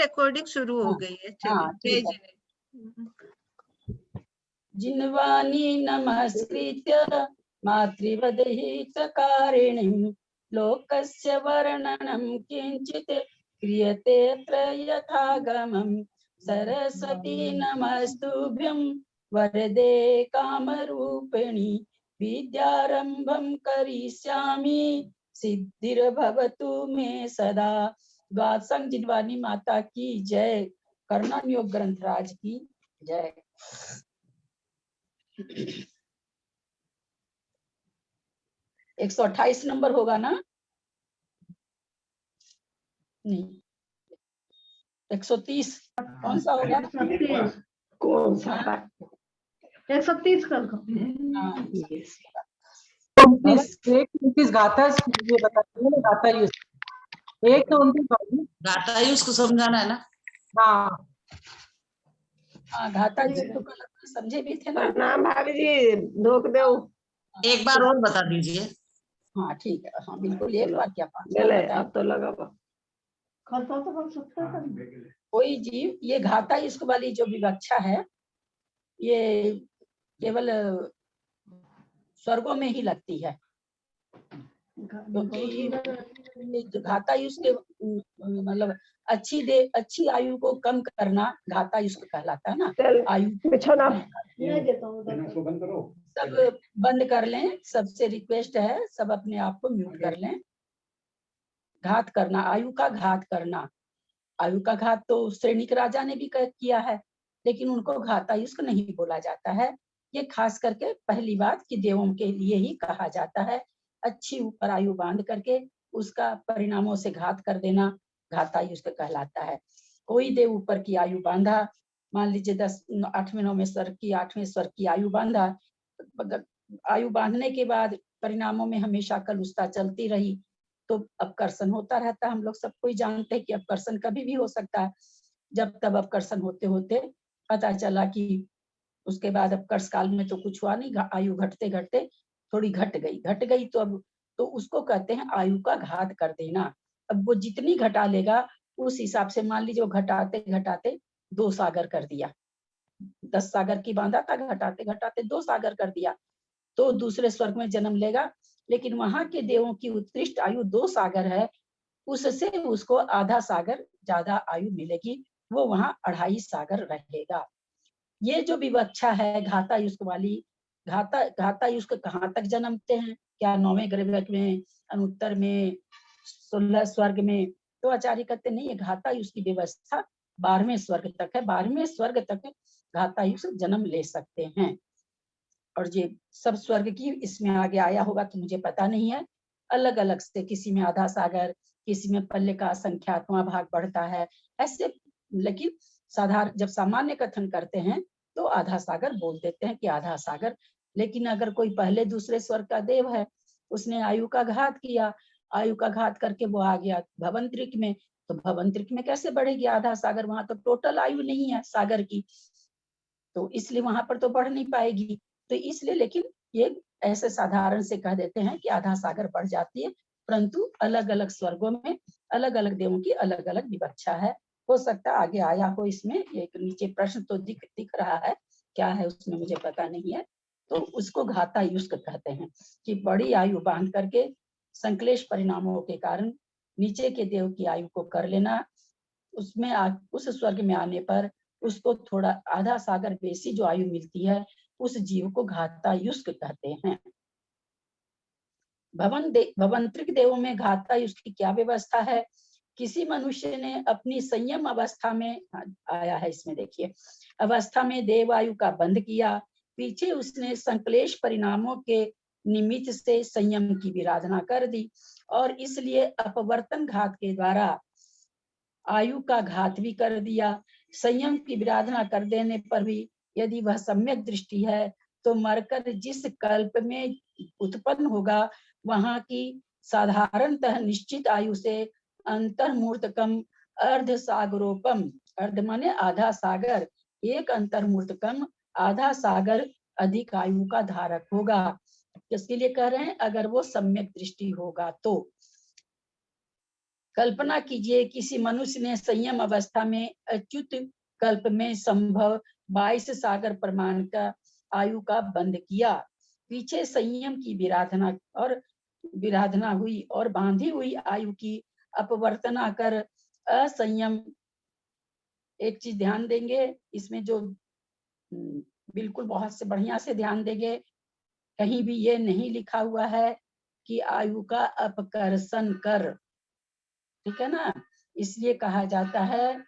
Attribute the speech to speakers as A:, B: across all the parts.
A: Recording शुरू हो
B: हाँ,
A: गई है,
B: हाँ,
A: चलिए
B: ठीक है।
A: भेजिए।
B: जिन्वानी नमस्कृत्य मातृवदहितकारिणीं लोकस्य वर्णनं किंचित क्रियते अत्र यथागमं सरस्वती नमस्तुभ्यं वरदे कामरूपिणी विद्यारंभं करिष्यामि सिद्धिर्भवतु मे सदा। द्वादशं जिन्वानी माता की जय। कर्णन योग ग्रंथराज की जय। 128 नंबर होगा ना? नहीं, 130 कौन सा हो गया?
C: 130 कौन सा? 130 कल का।
D: 29 गाथा ये बताइए ना, गाथा यूज 1 तो 29
E: गाता ही उसको समझाना है ना।
D: हाँ
B: हाँ, घाता जी तो कल समझे भी थे ना।
C: नाम भाभी जी धोख दो।
E: एक बार और बता दीजिए।
B: हाँ ठीक है, हाँ बिल्कुल, एक बार क्या 5 बार
C: चले
B: बताएं।
C: अब तो लगा खाता तो हम सकता था।
B: कोई जीव ये घाता इसको वाली जो विवक्षा है ये केवल स्वर्गों में ही लगती है, क्योंकि घाता युष्क मतलब अच्छी आयु को कम करना घाता युष्क कहलाता है ना। आयु
C: बिछोना
B: सब बंद कर लें, सबसे रिक्वेस्ट है सब अपने आप को म्यूट कर लें। घात करना, आयु का घात करना, आयु का घात तो श्रेणिक राजा ने भी किया है, लेकिन उनको घातायुष्क नहीं बोला जाता है। ये खास करके पहली बात कि देवों के लिए ही कहा जाता है। अच्छी ऊपर आयु बांध करके उसका परिणामों से घात कर देना घातायुष्क कहलाता है। कोई देव ऊपर की आयु बांधा, मान लीजिए 8वें 9वें स्वर्ग की 8वें स्वर्ग की आयु बांधा, आयु बांधने के बाद परिणामों में हमेशा कलुषता चलती रही तो अपकर्षण होता रहता है। हम लोग सब कोई जानते हैं कि अपकर्षण कभी भी हो सकता है। जब तब अपकर्षण होते होते पता चला कि उसके बाद अपकर्ष काल में तो कुछ हुआ नहीं, आयु घटते घटते थोड़ी घट गई तो अब तो उसको कहते हैं आयु का घात कर देना। अब वो जितनी घटा लेगा उस हिसाब से, मान लीजिए वो घटाते घटाते 2 सागर कर दिया, 10 सागर की बांधा था, घटाते घटाते 2 सागर कर दिया तो दूसरे स्वर्ग में जन्म लेगा। लेकिन वहां के देवों की उत्कृष्ट आयु 2 सागर है, उससे उसको आधा सागर ज्यादा आयु मिलेगी, वो वहां 2.5 सागर रहेगा। ये जो विवक्षा है घातायुष्क वाली, घातायुष्क कहाँ तक जन्मते हैं, क्या 9वें ग्रह में, अनुत्तर में, 16 स्वर्ग में? तो आचार्य कहते नहीं, ये घातायुष्क की व्यवस्था 12वें स्वर्ग तक है। 12वें स्वर्ग तक घातायुष्क जन्म ले सकते हैं। और ये सब स्वर्ग की इसमें आगे आया होगा तो मुझे पता नहीं है, अलग अलग से, किसी में आधा सागर, किसी में पल्ले का संख्यात्मक भाग बढ़ता है ऐसे। लेकिन साधारण जब सामान्य कथन करते हैं तो आधा सागर बोल देते हैं कि आधा सागर। लेकिन अगर कोई पहले दूसरे स्वर्ग का देव है, उसने आयु का घात किया, आयु का घात करके वो आ गया भवंतरिक में, तो भवंतरिक में कैसे बढ़ेगी आधा सागर? वहां तो टोटल आयु नहीं है सागर की, तो इसलिए वहां पर तो बढ़ नहीं पाएगी। तो इसलिए, लेकिन ये ऐसे साधारण से कह देते हैं कि आधा सागर बढ़ जाती है, परंतु अलग अलग स्वर्गों में अलग अलग देवों की अलग अलग विवक्षा है। हो सकता है आगे आया हो इसमें, एक नीचे प्रश्न तो दिख रहा है, क्या है उसमें मुझे पता नहीं है। तो उसको घातायुष्क कहते हैं कि बड़ी आयु बांध करके संक्लेश परिणामों के कारण नीचे के देव की आयु को कर लेना, उसमें उस स्वर्ग में आने पर उसको थोड़ा आधा सागर बेसी जो आयु मिलती है, उस जीव को घातायुष्क कहते हैं। भवंतरिक देवों में घातायुष्क की क्या व्यवस्था है? किसी मनुष्य ने अपनी संयम अवस्था में, आया है इसमें देखिए, अवस्था में देवायु का बंध किया, पीछे उसने संक्लेश परिणामों के निमित्त से संयम की विराधना कर दी और इसलिए अपवर्तन घात के द्वारा आयु का घात भी कर दिया। संयम की विराधना कर देने पर भी यदि वह सम्यक दृष्टि है तो मरकर जिस कल्प में उत्पन्न होगा वहां की साधारणतः निश्चित आयु से अंतर्मूर्तकम अर्ध सागरोपम, अर्ध माने आधा सागर, एक अंतर्मूर्तकम आधा सागर अधिक आयु का धारक होगा। इसके लिए कह रहे हैं अगर वो सम्यक दृष्टि होगा तो। कल्पना कीजिए किसी मनुष्य ने संयम अवस्था में अच्युत कल्प में संभव 22 सागर प्रमाण का आयु का बंध किया। पीछे संयम की विराधना हुई और बांधी हुई आयु की अपवर्तना कर असंयम। एक चीज ध्यान देंगे इसमें, जो बिल्कुल बहुत से बढ़िया से ध्यान देंगे, कहीं भी ये नहीं लिखा हुआ है कि आयु का अपकर्षण कर, ठीक है ना। इसलिए कहा जाता है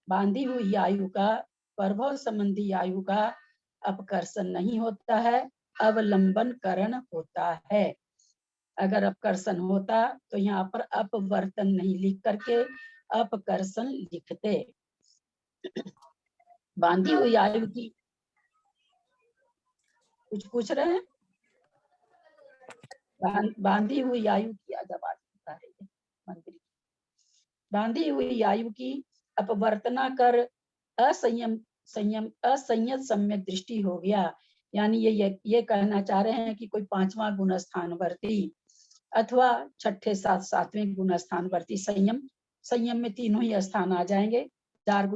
B: बांधी हुई आयु का, प्रभव संबंधी आयु का अपकर्षण नहीं होता है, अवलंबन करण होता है। अगर अपकर्षण होता तो यहाँ पर अपवर्तन नहीं लिख करके अपकर्षण लिखते। बांधी हुई आयु की, कुछ पूछ रहे हैं? बांधी हुई आयु की आवाज बता रही है मंत्री। बांधी हुई आयु की अपवर्तना कर असंयत सम्यक दृष्टि हो गया। यानी ये कहना चाह रहे हैं कि कोई 5वां गुण स्थान वर्ती अथवा 6ठे 7वें गुण स्थान वर्ती संयम में तीनों ही स्थान आ जाएंगे। 4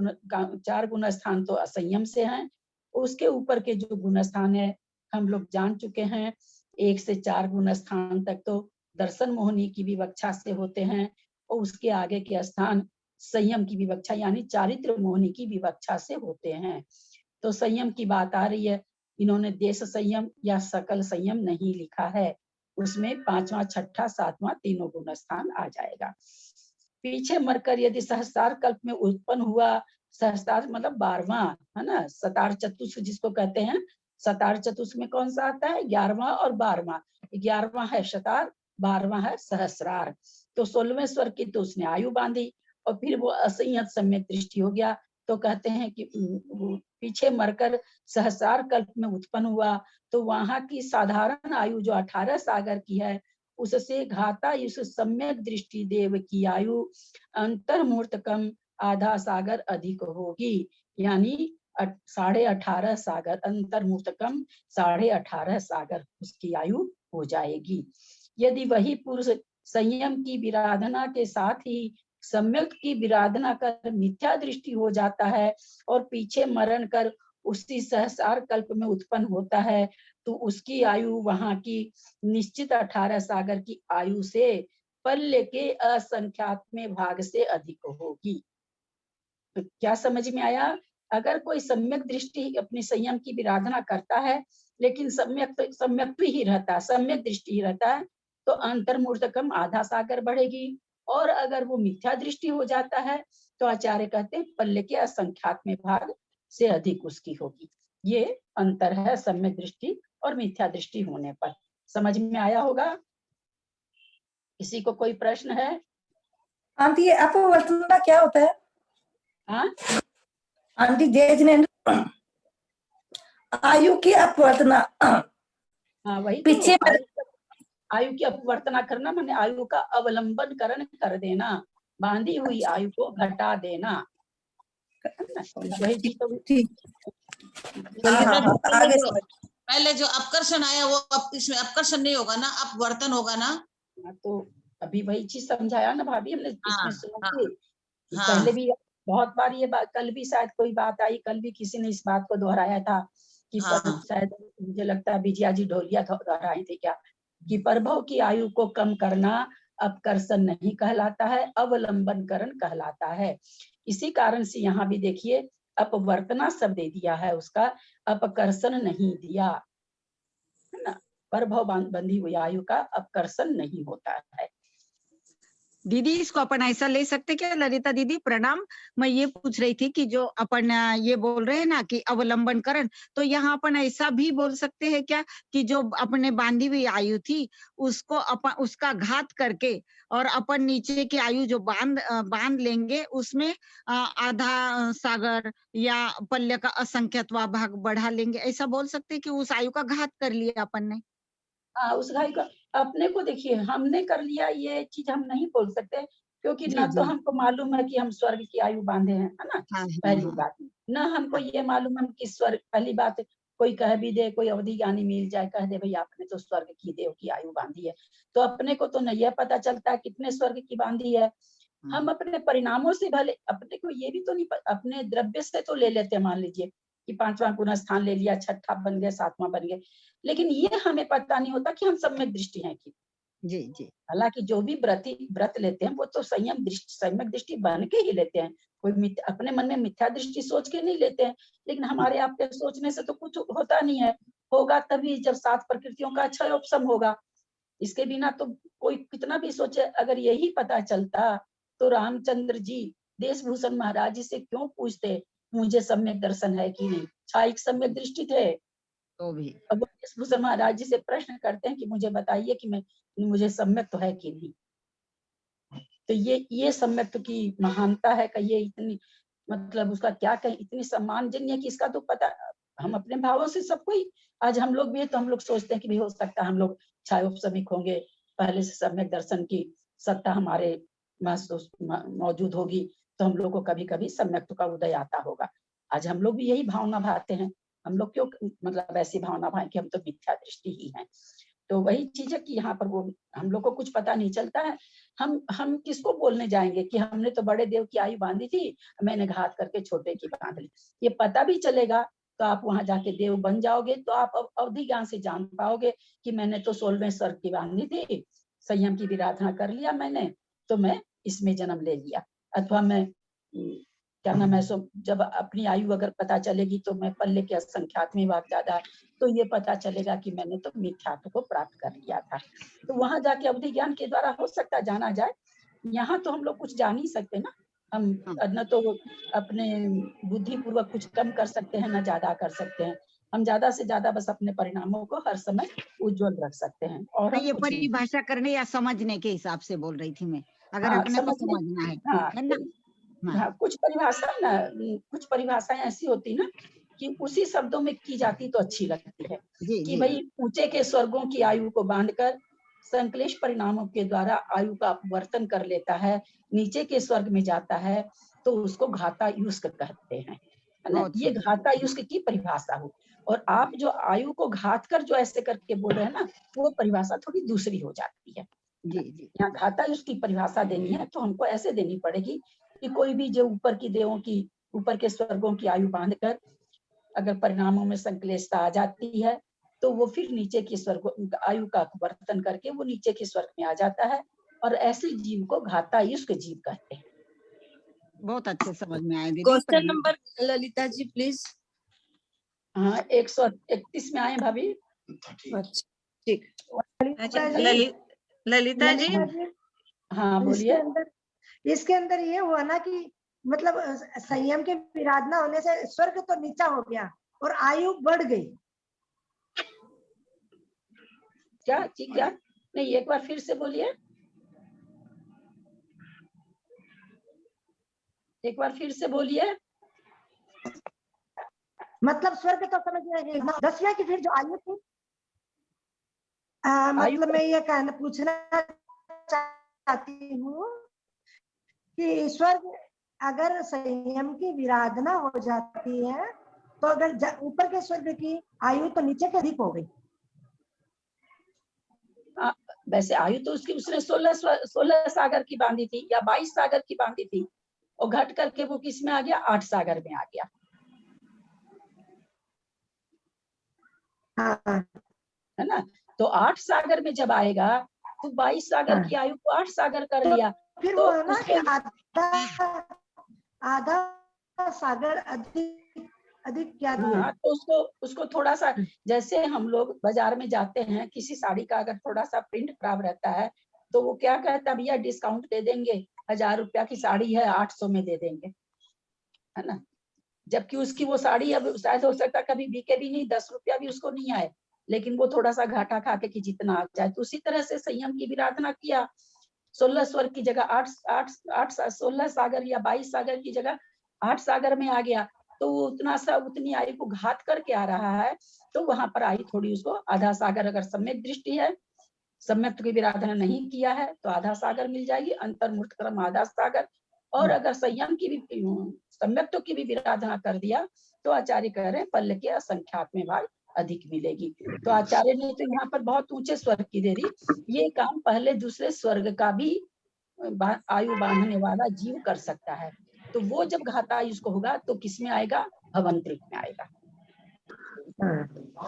B: गुण स्थान तो असंयम से हैं, उसके ऊपर के जो गुण स्थान है हम लोग जान चुके हैं। 1 से 4 गुण स्थान तक तो दर्शन मोहनी की विवक्षा से होते हैं और उसके आगे के स्थान संयम की विवक्षा यानी चारित्र मोहनी की विवक्षा से होते हैं। तो संयम की बात आ रही है, इन्होंने देश संयम या सकल संयम नहीं लिखा है, उसमें 5वां 6ठा 7वां तीनों गुण स्थान आ जाएगा। पीछे मरकर यदि सहस्रार कल्प में उत्पन्न हुआ, सहस्रार मतलब 12वां है ना, सतार चतुष्क जिसको कहते हैं। सतार चतुष्क में कौन सा आता है? 11वां और 12वां। 11वां है शतार, 12वां है सहस्रार। तो 16वें स्वर की तो उसने आयु बांधी और फिर वो असंयत सम्यक दृष्टि हो गया। तो कहते हैं कि पीछे मरकर सहस्रार कल्प में उत्पन्न हुआ, तो वहां की साधारण आयु जो 18 सागर की है, उससे घाता इस सम्यक दृष्टि देव की आयु अंतर्मूर्तकम आधा सागर अधिक होगी। यानी 18.5 सागर, अंतर्मूर्तकम 18.5 सागर उसकी आयु हो जाएगी। यदि वही पुरुष संयम की विराधना के साथ ही सम्यक की विराधना कर मिथ्या दृष्टि हो जाता है और पीछे मरण कर उसी सहस्रार कल्प में उत्पन्न होता है, तो उसकी आयु वहां की निश्चित 18 सागर की आयु से पल्ले के असंख्यात्मक भाग से अधिक होगी। तो क्या समझ में आया? अगर कोई सम्यक दृष्टि अपनी संयम की विराधना करता है लेकिन सम्यक ही रहता है, सम्यक दृष्टि ही रहता है, तो अंतर्मूर्तकम आधा सागर बढ़ेगी। और अगर वो मिथ्या दृष्टि हो जाता है तो आचार्य कहते हैं पल्ले के असंख्यात्मक भाग से अधिक उसकी होगी। ये अंतर है सम्यक दृष्टि और मिथ्या दृष्टि होने पर। समझ में आया होगा? किसी को कोई प्रश्न है?
F: आंटी ये अपवर्तना क्या होता है?
B: हाँ
F: आंटी जय ने आयु की अपवर्तना,
B: हाँ वही
F: पीछे
B: तो, आयु की अपवर्तना करना माने आयु का अवलंबन करण कर देना, बांधी हुई आयु को घटा देना, वही चीज तो।
E: पहले जो अपकर्षण आया वो इसमें अपकर्षण नहीं होगा ना, अपवर्तन होगा ना।
B: तो अभी वही चीज समझाया ना भाभी हमने इसमें सुना थी।
E: हाँ।
B: पहले भी बहुत बार ये बात, कल भी शायद कोई बात आई, कल भी किसी ने इस बात को दोहराया था कि शायद मुझे लगता है विजया जी ढोलिया दोहराई थी क्या, कि प्रभव की आयु को कम करना अपकर्षण नहीं कहलाता है, अवलंबनकरण कहलाता है। इसी कारण से यहाँ भी देखिए अपवर्तना शब्द दे दिया है, उसका अपकर्षण नहीं दिया है ना। प्रभव बंधी हुई आयु का अपकर्षण नहीं होता है।
A: दीदी इसको अपन ऐसा ले सकते क्या? ललिता दीदी प्रणाम, मैं ये पूछ रही थी कि जो अपन ये बोल रहे हैं ना कि अवलंबन करण, तो यहाँ अपन ऐसा भी बोल सकते हैं क्या कि जो अपने बांधी हुई आयु थी उसको अपन उसका घात करके और अपन नीचे की आयु जो बांध लेंगे उसमें आधा सागर या पल्य का असंख्यत्वा भाग बढ़ा लेंगे, ऐसा बोल सकते हैं कि उस आयु का घात कर लिया अपन ने?
B: हाँ उस घाई का अपने को देखिए हमने कर लिया, ये चीज हम नहीं बोल सकते क्योंकि ना तो हमको मालूम है कि हम स्वर्ग की आयु बांधे हैं, है ना। पहली बात, ना हमको ये मालूम है कि स्वर्ग, पहली बात कोई कह भी दे, कोई अवधि ज्ञानी मिल जाए, कह दे भाई आपने तो स्वर्ग की देव की आयु बांधी है, तो अपने को तो नहीं पता चलता है कितने स्वर्ग की बांधी है। हम अपने परिणामों से भले, अपने को ये भी तो नहीं अपने द्रव्य से तो ले लेते हैं, मान लीजिए कि 5वां गुना स्थान ले लिया, 6ठा बन गया, 7वां बन गया, लेकिन ये हमें पता नहीं होता कि हम सम्यक दृष्टि हैं कि
A: जी जी
B: हालांकि जो भी व्रत लेते हैं वो तो सम्यक दृष्टि बन के ही लेते हैं, कोई अपने मन में मिथ्या दृष्टि सोच के नहीं लेते हैं। लेकिन हमारे आपके सोचने से तो कुछ होता नहीं है, होगा तभी जब 7 प्रकृतियों का क्षय उपशम होगा। इसके बिना तो कोई कितना भी सोचे। अगर यही पता चलता तो रामचंद्र जी देशभूषण महाराज जी से क्यों पूछते मुझे सम्यक दर्शन है कि नहीं, छायिक सम्यक दृष्टि थे।
A: तो भी
B: अब देशभूषण महाराज जी से प्रश्न करते हैं कि मुझे बताइए कि मुझे सम्यक तो है कि नहीं। तो ये सम्यक की महानता है कि ये इतनी, मतलब उसका क्या कहें, इतनी सम्मानजन्य है कि इसका तो पता हम अपने भावों से सबको ही, आज हम लोग भी है तो हम लोग सोचते हैं कि भाई हो सकता है हम लोग छायोपशमिक होंगे, पहले से सम्यक दर्शन की सत्ता हमारे मौजूद होगी, तो हम लोग को कभी कभी सम्यक का उदय आता होगा। आज हम लोग भी यही भावना भाते हैं, हम लोग क्यों मतलब ऐसी भावना भाएं कि हम तो मिथ्या दृष्टि ही हैं। तो वही चीज है कि यहाँ पर वो हम लोग को कुछ पता नहीं चलता है। हम किसको बोलने जाएंगे कि हमने तो बड़े देव की आयु बांधी थी, मैंने घात करके छोटे की बांध ली। ये पता भी चलेगा तो आप वहां जाके देव बन जाओगे, तो आप अवधि ज्ञान से जान पाओगे कि मैंने तो 16वें स्वर्ग की बांधी थी, संयम की विराधना कर लिया मैंने, तो मैं इसमें जन्म ले लिया। अथवा मैं क्या नाम है, जब अपनी आयु अगर पता चलेगी तो मैं पल्ले के असंख्यात में बात ज्यादा है, तो ये पता चलेगा कि मैंने तो मिथ्यात्व को प्राप्त कर लिया था। तो वहां जाके अवधि ज्ञान के द्वारा हो सकता जाना जाए। यहाँ तो हम लोग कुछ जान ही सकते ना, हम न तो अपने बुद्धि पूर्वक कुछ कम कर सकते हैं, न ज्यादा कर सकते हैं। हम ज्यादा से ज्यादा बस अपने परिणामों को हर समय उज्जवल रख सकते हैं। और
A: मैं
B: हम
A: ये
B: कुछ नहीं।
A: परिभाषा करने या समझने के हिसाब से बोल रही थी मैं, अगर
B: हाँ,
A: अपने को
B: समझने।
A: समझना
B: हाँ,
A: है ना। हाँ
B: हाँ, कुछ परिभाषाएं ऐसी होती ना कि उसी शब्दों में की जाती तो अच्छी लगती है
A: जी
B: कि
A: जी
B: भाई ऊंचे के स्वर्गों की आयु को बांधकर संक्लेश परिणामों के द्वारा आयु का अपवर्तन कर लेता है, नीचे के स्वर्ग में जाता है, तो उसको घाता युष्क कहते हैं, है ना।
A: बहुत
B: ये
A: सुंदर।
B: घाता युष्क की परिभाषा हो। और आप जो आयु को घात कर जो ऐसे करके बोल रहे हैं ना, वो परिभाषा थोड़ी दूसरी हो जाती है।
A: जी जी
B: यहाँ घाता युष्क की परिभाषा देनी है तो हमको ऐसे देनी पड़ेगी कि कोई भी जो ऊपर की देवों की, ऊपर के स्वर्गों की आयु बांधकर अगर परिणामों में संक्लेशता आ जाती है, तो वो फिर नीचे के स्वर्ग आयु का अपवर्तन करके वो नीचे के स्वर्ग में आ जाता है, और ऐसे जीव को घाता युष्क जीव कहते हैं।
A: बहुत अच्छे समझ में आए दीदी।
G: Question number Lalita ji please.
B: हाँ, 131 में आए भाभी।
G: अच्छा ठीक।
C: ललिता जी,
G: ललिता जी
C: ललिता जी,
B: हाँ, बोलिए।
C: इसके अंदर ये हुआ ना कि मतलब संयम के विराधना होने से स्वर्ग तो नीचा हो गया और आयु बढ़ गई।
B: क्या क्या नहीं, एक बार फिर से बोलिए, एक बार फिर से बोलिए।
C: मतलब स्वर्ग तो समझ में 10वें की फिर जो आयु थी, मतलब मैं ये कहना पूछना चाहती हूँ कि स्वर्ग अगर संयम की विराधना हो जाती है तो अगर ऊपर के स्वर्ग की आयु तो नीचे के अधिक हो गई।
B: वैसे आयु तो उसने 16 सागर की बांधी थी या 22 सागर की बांधी थी, और घट करके वो किस में आ गया, 8 सागर में आ गया।
C: हाँ,
B: है ना। तो 8 सागर में जब आएगा तो 22 सागर की आयु को 8 सागर कर लिया,
C: फिर
B: तो
C: वो है ना कि
B: उसको
C: आधा सागर अधिक क्या दिया।
B: हाँ, तो उसको थोड़ा सा, जैसे हम लोग बाजार में जाते हैं, किसी साड़ी का अगर थोड़ा सा प्रिंट खराब रहता है तो वो क्या कहता है, भैया डिस्काउंट दे देंगे, 1000 रुपया की साड़ी है 800 में दे देंगे, है ना। जबकि उसकी वो साड़ी अब शायद हो सकता कभी बिके भी नहीं, 10 रुपया भी उसको नहीं आए, लेकिन वो थोड़ा सा घाटा खा के कि जितना आ जाए। तो उसी तरह से संयम की विराधना किया, 16 स्वर्ग की जगह 16 सागर या 22 सागर की जगह 8 सागर में आ गया, तो वो उतनी आयु को घात करके आ रहा है, तो वहां पर आई थोड़ी उसको आधा सागर, अगर सम्यक दृष्टि है, सम्यक की विराधना नहीं किया है तो आधा सागर मिल जाएगी, अंतर्मूर्त क्रम आधा सागर। और अगर संयम की भी सम्यक्तों की भी विराधना कर दिया तो आचार्य कह रहे हैं पल्ल के असंख्यात्म भाग अधिक मिलेगी। तो आचार्य ने तो यहाँ पर बहुत ऊंचे स्वर्ग की दे दी। ये काम पहले दूसरे स्वर्ग का भी आयु बांधने वाला जीव कर सकता है। तो वो जब घातायुष को होगा तो किसमें आएगा? भवंतरिक में आएगा।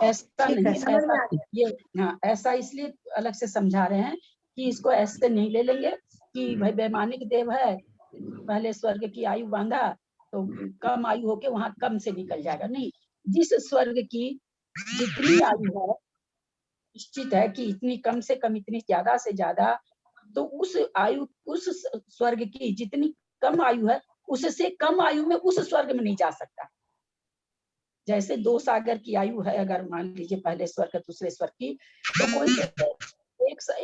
B: ऐसा
C: ठीक है,
B: नहीं,
C: समझ में
B: ऐसा
C: आ गया।
B: ये हाँ, ऐसा इसलिए अलग से समझा रहे हैं कि इसको ऐसे नहीं ले लेंगे कि भाई वैमानिक देव है, पहले स्वर्ग की आयु बांधा तो कम आयु होके वहां कम से निकल जाएगा। नहीं, जिस स्वर्ग की जितनी आयु है निश्चित है कि इतनी कम से कम, इतनी ज्यादा से ज्यादा, तो उस आयु, उस स्वर्ग की जितनी कम आयु है उससे कम आयु में उस स्वर्ग में नहीं जा सकता। जैसे 2 सागर की आयु है, अगर मान लीजिए पहले स्वर्ग दूसरे स्वर्ग की, तो कोई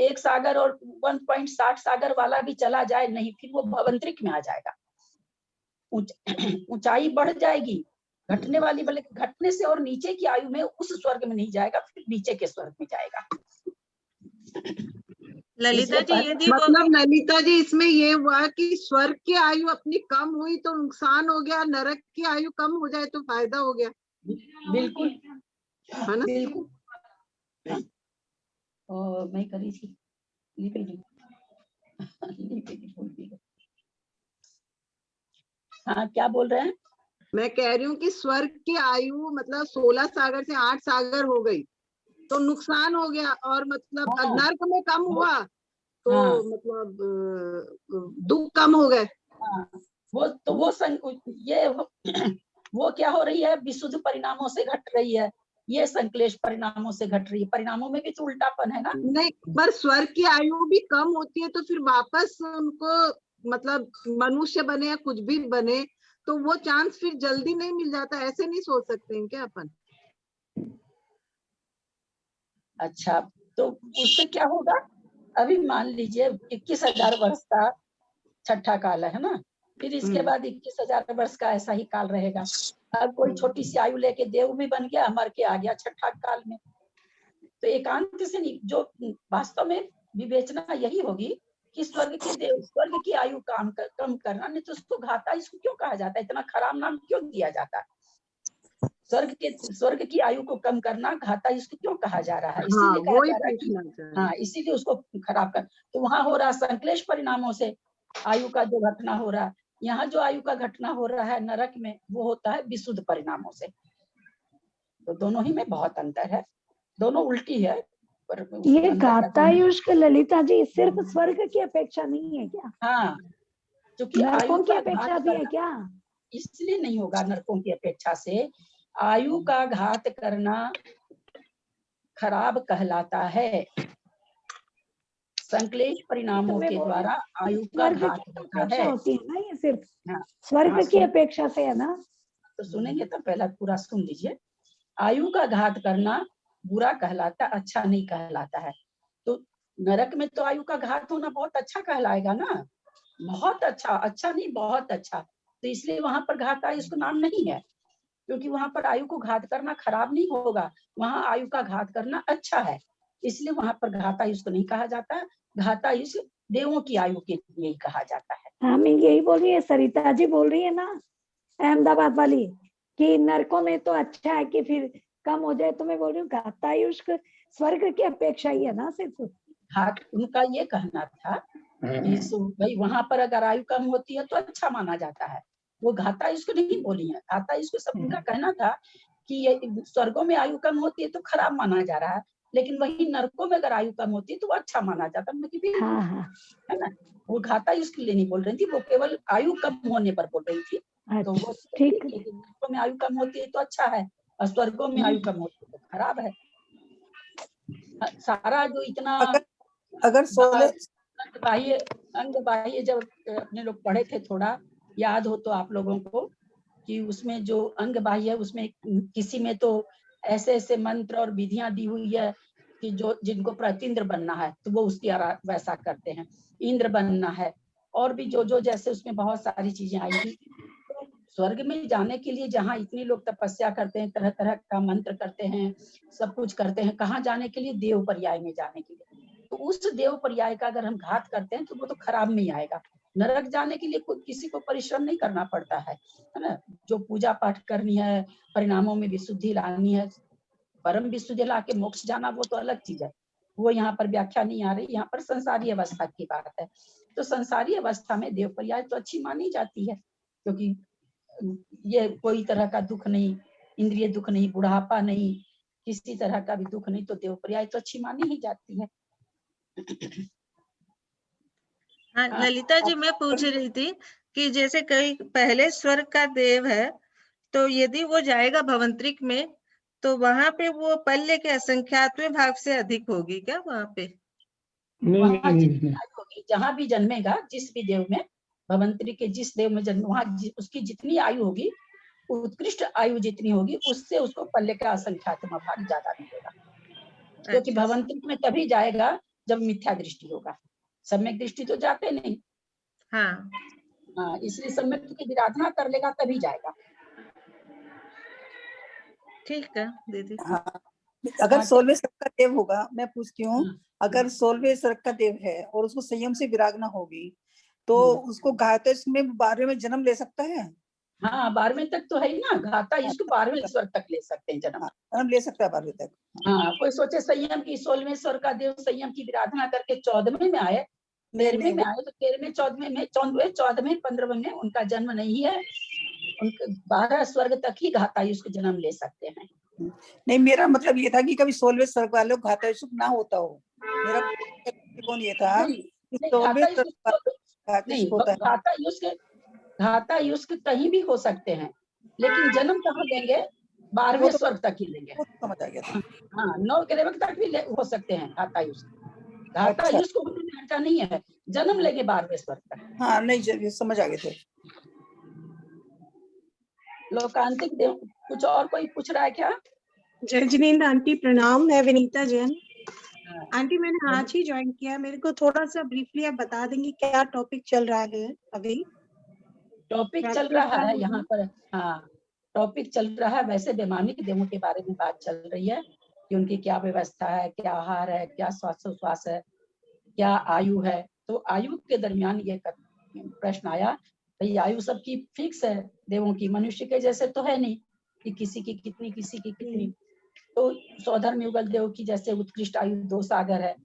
B: एक सागर और 1.60 सागर वाला भी चला जाए नहीं, फिर वो भवंतरिक में आ जाएगा। ऊंचाई बढ़ जाएगी घटने वाली, बल्कि घटने से और नीचे की आयु में उस स्वर्ग में नहीं जाएगा, फिर नीचे के स्वर्ग में जाएगा।
G: ललिता जी यदि वो
H: मतलब ललिता जी इसमें ये हुआ कि स्वर्ग की आयु अपनी कम हुई तो नुकसान हो गया, नरक की आयु कम हो जाए तो फायदा हो गया।
B: बिल्कुल
H: है ना?
B: बिल्कुल। और मैं करी थी लिपि जी। हाँ, क्या बोल रहे हैं?
H: मैं कह रही हूँ कि स्वर्ग की आयु मतलब 16 सागर से 8 सागर हो गई तो नुकसान हो गया, और मतलब
B: हाँ।
H: नर्क में कम हुआ तो
B: हाँ।
H: मतलब दुख कम हो गए।
B: हाँ, वो क्या हो रही है? विशुद्ध परिणामों से घट रही है, ये संक्लेश परिणामों से घट रही है। परिणामों में भी तो उल्टापन है ना।
H: नहीं, पर स्वर्ग की आयु भी कम होती है तो फिर वापस उनको मतलब मनुष्य बने या कुछ भी बने तो वो चांस फिर जल्दी नहीं मिल जाता, ऐसे नहीं सोच सकते हैं क्या अपन?
B: अच्छा, तो उससे क्या होगा? अभी मान लीजिए 21,000 वर्ष का छठा काल है ना, फिर इसके बाद 21,000 वर्ष का ऐसा ही काल रहेगा। अब कोई छोटी सी आयु लेके देव भी बन गया, मर के आ गया छठा काल में। तो एकांत से नहीं, जो वास्तव में विवेचना यही होगी कि स्वर्ग की आयु कम करना, नहीं तो उसको घाता इसको क्यों कहा जाता है? इतना खराब नाम क्यों दिया जाता है? स्वर्ग की आयु को कम करना घाता इसको क्यों कहा जा रहा है? इसीलिए कहा जा रहा है कि हाँ, इसीलिए उसको खराब कर। तो वहां हो रहा संक्लेश परिणामों से आयु का जो घटना हो रहा है, यहाँ जो आयु का घटना हो रहा है नरक में, वो होता है विशुद्ध परिणामों से। तो दोनों ही में बहुत अंतर है, दोनों उल्टी है। पर
I: ये घातायुष ललिता जी सिर्फ स्वर्ग की अपेक्षा नहीं है क्या?
B: हाँ, क्योंकि
I: नरकों की अपेक्षा भी है क्या?
B: इसलिए नहीं होगा नरकों की अपेक्षा से। आयु का घात करना खराब कहलाता है। संक्लेश परिणामों के द्वारा आयु का घात होता है।
I: होती है ना, ये सिर्फ
B: हाँ,
I: स्वर्ग की अपेक्षा से है ना।
B: तो सुनेंगे तो पहला पूरा सुन लीजिए। आयु का घात करना बुरा कहलाता, अच्छा नहीं कहलाता है। तो नरक में तो आयु का घात होना बहुत अच्छा कहलाएगा ना, बहुत अच्छा, अच्छा नहीं बहुत अच्छा। तो इसलिए वहां पर घात आयु इसको नाम नहीं है, क्योंकि वहां पर आयु को घात करना खराब नहीं होगा, वहां आयु का घात करना अच्छा है, इसलिए वहां पर घातायुष को नहीं कहा जाता। घातायुष देवों की आयु के लिए ही कहा जाता है।
I: हाँ, मैं यही बोल रही है, सरिता जी बोल रही है ना अहमदाबाद वाली, कि नरकों में तो अच्छा है कि फिर कम हो जाए। तो मैं बोल रही हूँ घातायुष स्वर्ग की अपेक्षा ही है ना सिर्फ।
B: हाँ, उनका ये कहना था कि भाई वहां पर अगर आयु कम होती है तो अच्छा माना जाता है। वो घातायुष को नहीं बोली है, घातायुष को सब उनका कहना था कि ये स्वर्गों में आयु कम होती है तो खराब माना जा रहा है, लेकिन वही नरकों में अगर आयु कम होती है तो वो अच्छा माना जाता है।
I: हाँ, हाँ।
B: है ना, वो घातायुष के लिए नहीं बोल रही थी, वो केवल आयु कम होने पर बोल रही थी। तो वो ठीक है, नरकों में आयु कम होती है तो अच्छा है, और स्वर्गों में आयु कम होती है तो खराब है। सारा जो इतना
F: अगर 16
B: अंग बाह्य जब अपने लोग पढ़े थे, थोड़ा याद हो तो आप लोगों को, कि उसमें जो अंग बाह्य है उसमें किसी में तो ऐसे ऐसे मंत्र और विधियां दी हुई है कि जो जिनको प्रतिंद्र बनना है तो वो उसकी वैसा करते हैं, इंद्र बनना है, और भी जो जैसे उसमें बहुत सारी चीजें आई थी। तो स्वर्ग में जाने के लिए जहाँ इतने लोग तपस्या करते हैं, तरह तरह का मंत्र करते हैं, सब कुछ करते हैं, कहाँ जाने के लिए? देव पर्याय में जाने के लिए। तो उस देव पर्याय का अगर हम घात करते हैं तो वो तो खराब नहीं आएगा, नरक जाने के लिए कोई किसी को परिश्रम नहीं करना पड़ता है ना। जो पूजा पाठ करनी है, परिणामों में विशुद्धि लानी है, परम विशुद्धि ला के मोक्ष जाना, वो तो अलग चीज है, वो यहाँ पर व्याख्या नहीं आ रही। यहाँ पर संसारी अवस्था की बात है। तो संसारी अवस्था में देव पर्याय तो अच्छी मानी जाती है, क्योंकि ये कोई तरह का दुख नहीं, इंद्रिय दुख नहीं, बुढ़ापा नहीं, किसी तरह का भी दुख नहीं, तो देव पर्याय तो अच्छी मानी ही जाती है।
G: हाँ ललिता जी, मैं पूछ रही थी कि जैसे कई पहले स्वर्ग का देव है, तो यदि वो जाएगा भवंतरिक में, तो वहां पे वो पल्ले के असंख्यातवें भाग से अधिक होगी क्या वहां पे?
B: वहाँ जितनी आयु होगी, जहाँ भी जन्मेगा, जिस भी देव में, भवंतरी के जिस देव में जन्म, वहाँ उसकी जितनी आयु होगी, उत्कृष्ट आयु जितनी होगी, उससे उसको पल्ले का असंख्यातम भाग ज्यादा मिलेगा। क्योंकि भवंतरी में तभी जाएगा जब मिथ्या दृष्टि होगा, सम्यक दृष्टि तो जाते नहीं।
G: हाँ
B: इसलिए सम्यक की विराधना कर लेगा तभी जाएगा।
G: ठीक है दीदी।
F: हाँ, अगर 16वें स्वर्ग का देव होगा, मैं पूछती हूँ, अगर 16वें स्वर्ग का देव है और उसको संयम से विरागना होगी, तो उसको घातस में 12वें में जन्म ले सकता है?
B: हाँ, 12वें तक तो है ही ना, घाता इसको 12वें स्वर्ग तक ले सकते हैं जन्म
F: ले सकता है 12वें तक।
B: हाँ, कोई सोचे संयम की 16वें स्वर्ग का देव संयम की विराधना करके 14वें में आए, 13वें में आए, तो 13वें 14वें में 14वें 15वें में उनका जन्म नहीं है। उनके 12 स्वर्ग तक ही घातायुष को जन्म ले सकते हैं।
F: नहीं, मेरा मतलब ये था कि कभी 16वें स्वर्ग वालों घातायुष ना होता हो। मेरा कौन ये था
B: घातायुष कहीं भी हो सकते हैं, लेकिन जन्म कहाँ लेंगे? 12वें स्वर्ग तक ही लेंगे।
F: समझ आ गया था।
B: हाँ, 9 ग्रेवक तक भी हो सकते हैं घातायुष। घातायुष को होने में हर्जा नहीं है, जन्म लेंगे 12वें स्वर्ग तक।
F: हाँ, नहीं समझ आ गए थे।
B: लोकांतिक देव, कुछ और कोई पूछ रहा है क्या?
J: जय जिनेंद्र आंटी, प्रणाम। मैं विनीता जैन। आंटी, मैंने आज ही ज्वाइन किया, मेरे को थोड़ा सा ब्रीफली आप बता देंगे क्या टॉपिक चल रहा है अभी?
B: टॉपिक चल रहा है यहाँ पर, हाँ, टॉपिक चल रहा है, वैसे वैमानिक देवों के बारे में बात चल रही है कि उनकी क्या व्यवस्था है, क्या आहार है, क्या श्वासोच्छ्वास है, क्या आयु है। तो आयु के दरमियान ये प्रश्न आया, भाई आयु सबकी फिक्स है देवों की, मनुष्य के जैसे तो है नहीं कि किसी की कितनी किसी की कितनी। तो सौधर्म युगल देव की जैसे उत्कृष्ट आयु 2 सागर है,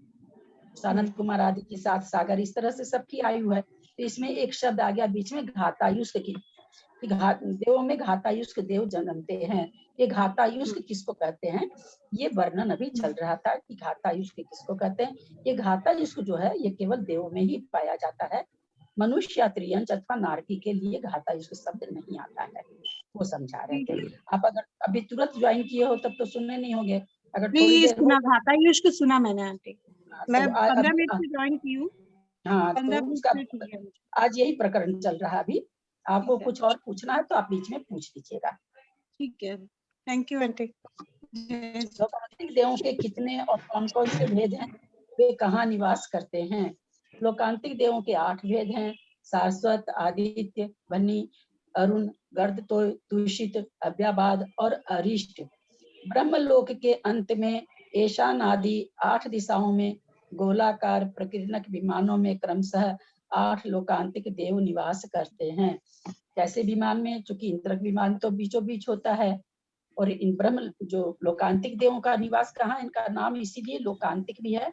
B: सानंद कुमार आदि की 7 सागर, इस तरह से सबकी आयु है। तो इसमें एक शब्द आ गया बीच में घातायुष्क की, देवों में घातायुष्क देव जन्मते हैं। ये घातायुष्क किसको कहते हैं, ये वर्णन अभी चल रहा था कि घातायुष्क किसको कहते हैं। ये घातायुष्क जो है ये केवल देवों में ही पाया जाता है, मनुष्य या त्रियंच अथवा नारकी के लिए घातायुष्क शब्द नहीं आता है, वो समझा रहे थे। आप अगर अभी तुरंत ज्वाइन किए हो तब तो सुनने नहीं होंगे, अगर थोड़ी देर
J: सुना घातायुष्क सुना मैंने आंटी, मैं 15 मिनट से ज्वाइन की हूँ।
B: हाँ, तो उसका आज यही प्रकरण चल रहा है। अभी आपको कुछ और पूछना है तो आप बीच में पूछ लीजिएगा।
J: ठीक है, थैंक यू आंटी।
B: लोकांतिक देवों के कितने और कौन कौन से भेद हैं, वे कहाँ निवास करते हैं? लोकांतिक देवों के 8 भेद हैं, सारस्वत, आदित्य, बन्नी, अरुण, गर्द, तुषित, अव्याबाद और अरिष्ट। ब्रह्मलोक के अंत में ईशान आदि 8 दिशाओं में गोलाकार प्रकीर्णक विमानों में क्रमशः 8 लोकांतिक देव निवास करते हैं। कैसे विमान में? चूंकि इंद्रक विमान तो बीचों बीच होता है, और इन ब्रह्म जो लोकांतिक देवों का निवास कहाँ, इनका नाम इसीलिए लोकांतिक भी है।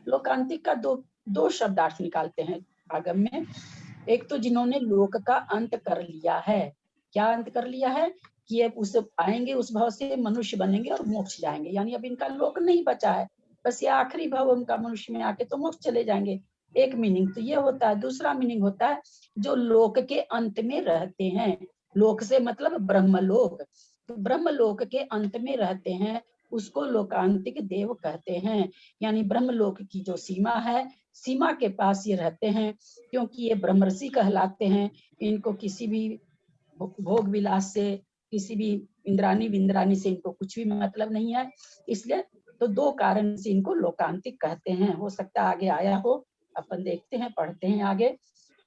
B: लोकांतिक का दो शब्दार्थ निकालते हैं आगम में। एक तो जिन्होंने लोक का अंत कर लिया है। क्या अंत कर लिया है? कि ये उस आएंगे, उस भाव से मनुष्य बनेंगे और मोक्ष जाएंगे, यानी अब इनका लोक नहीं बचा है, बस ये आखिरी भाव उनका मनुष्य में आके तो मोक्ष चले जाएंगे। एक मीनिंग तो ये होता है। दूसरा मीनिंग होता है जो लोक के अंत में रहते हैं। लोक से मतलब ब्रह्मलोक, तो ब्रह्मलोक के अंत में रहते हैं, उसको लोकांतिक देव कहते हैं। यानी ब्रह्मलोक की जो सीमा है, सीमा के पास ये रहते हैं, क्योंकि ये ब्रह्मर्षि कहलाते हैं। इनको किसी भी भोग विलास से, किसी भी इंद्रानी विंद्रानी से इनको कुछ भी मतलब नहीं है, इसलिए तो 2 कारण से इनको लोकांतिक कहते हैं। हो सकता है आगे आया हो, अपन देखते हैं, पढ़ते हैं आगे।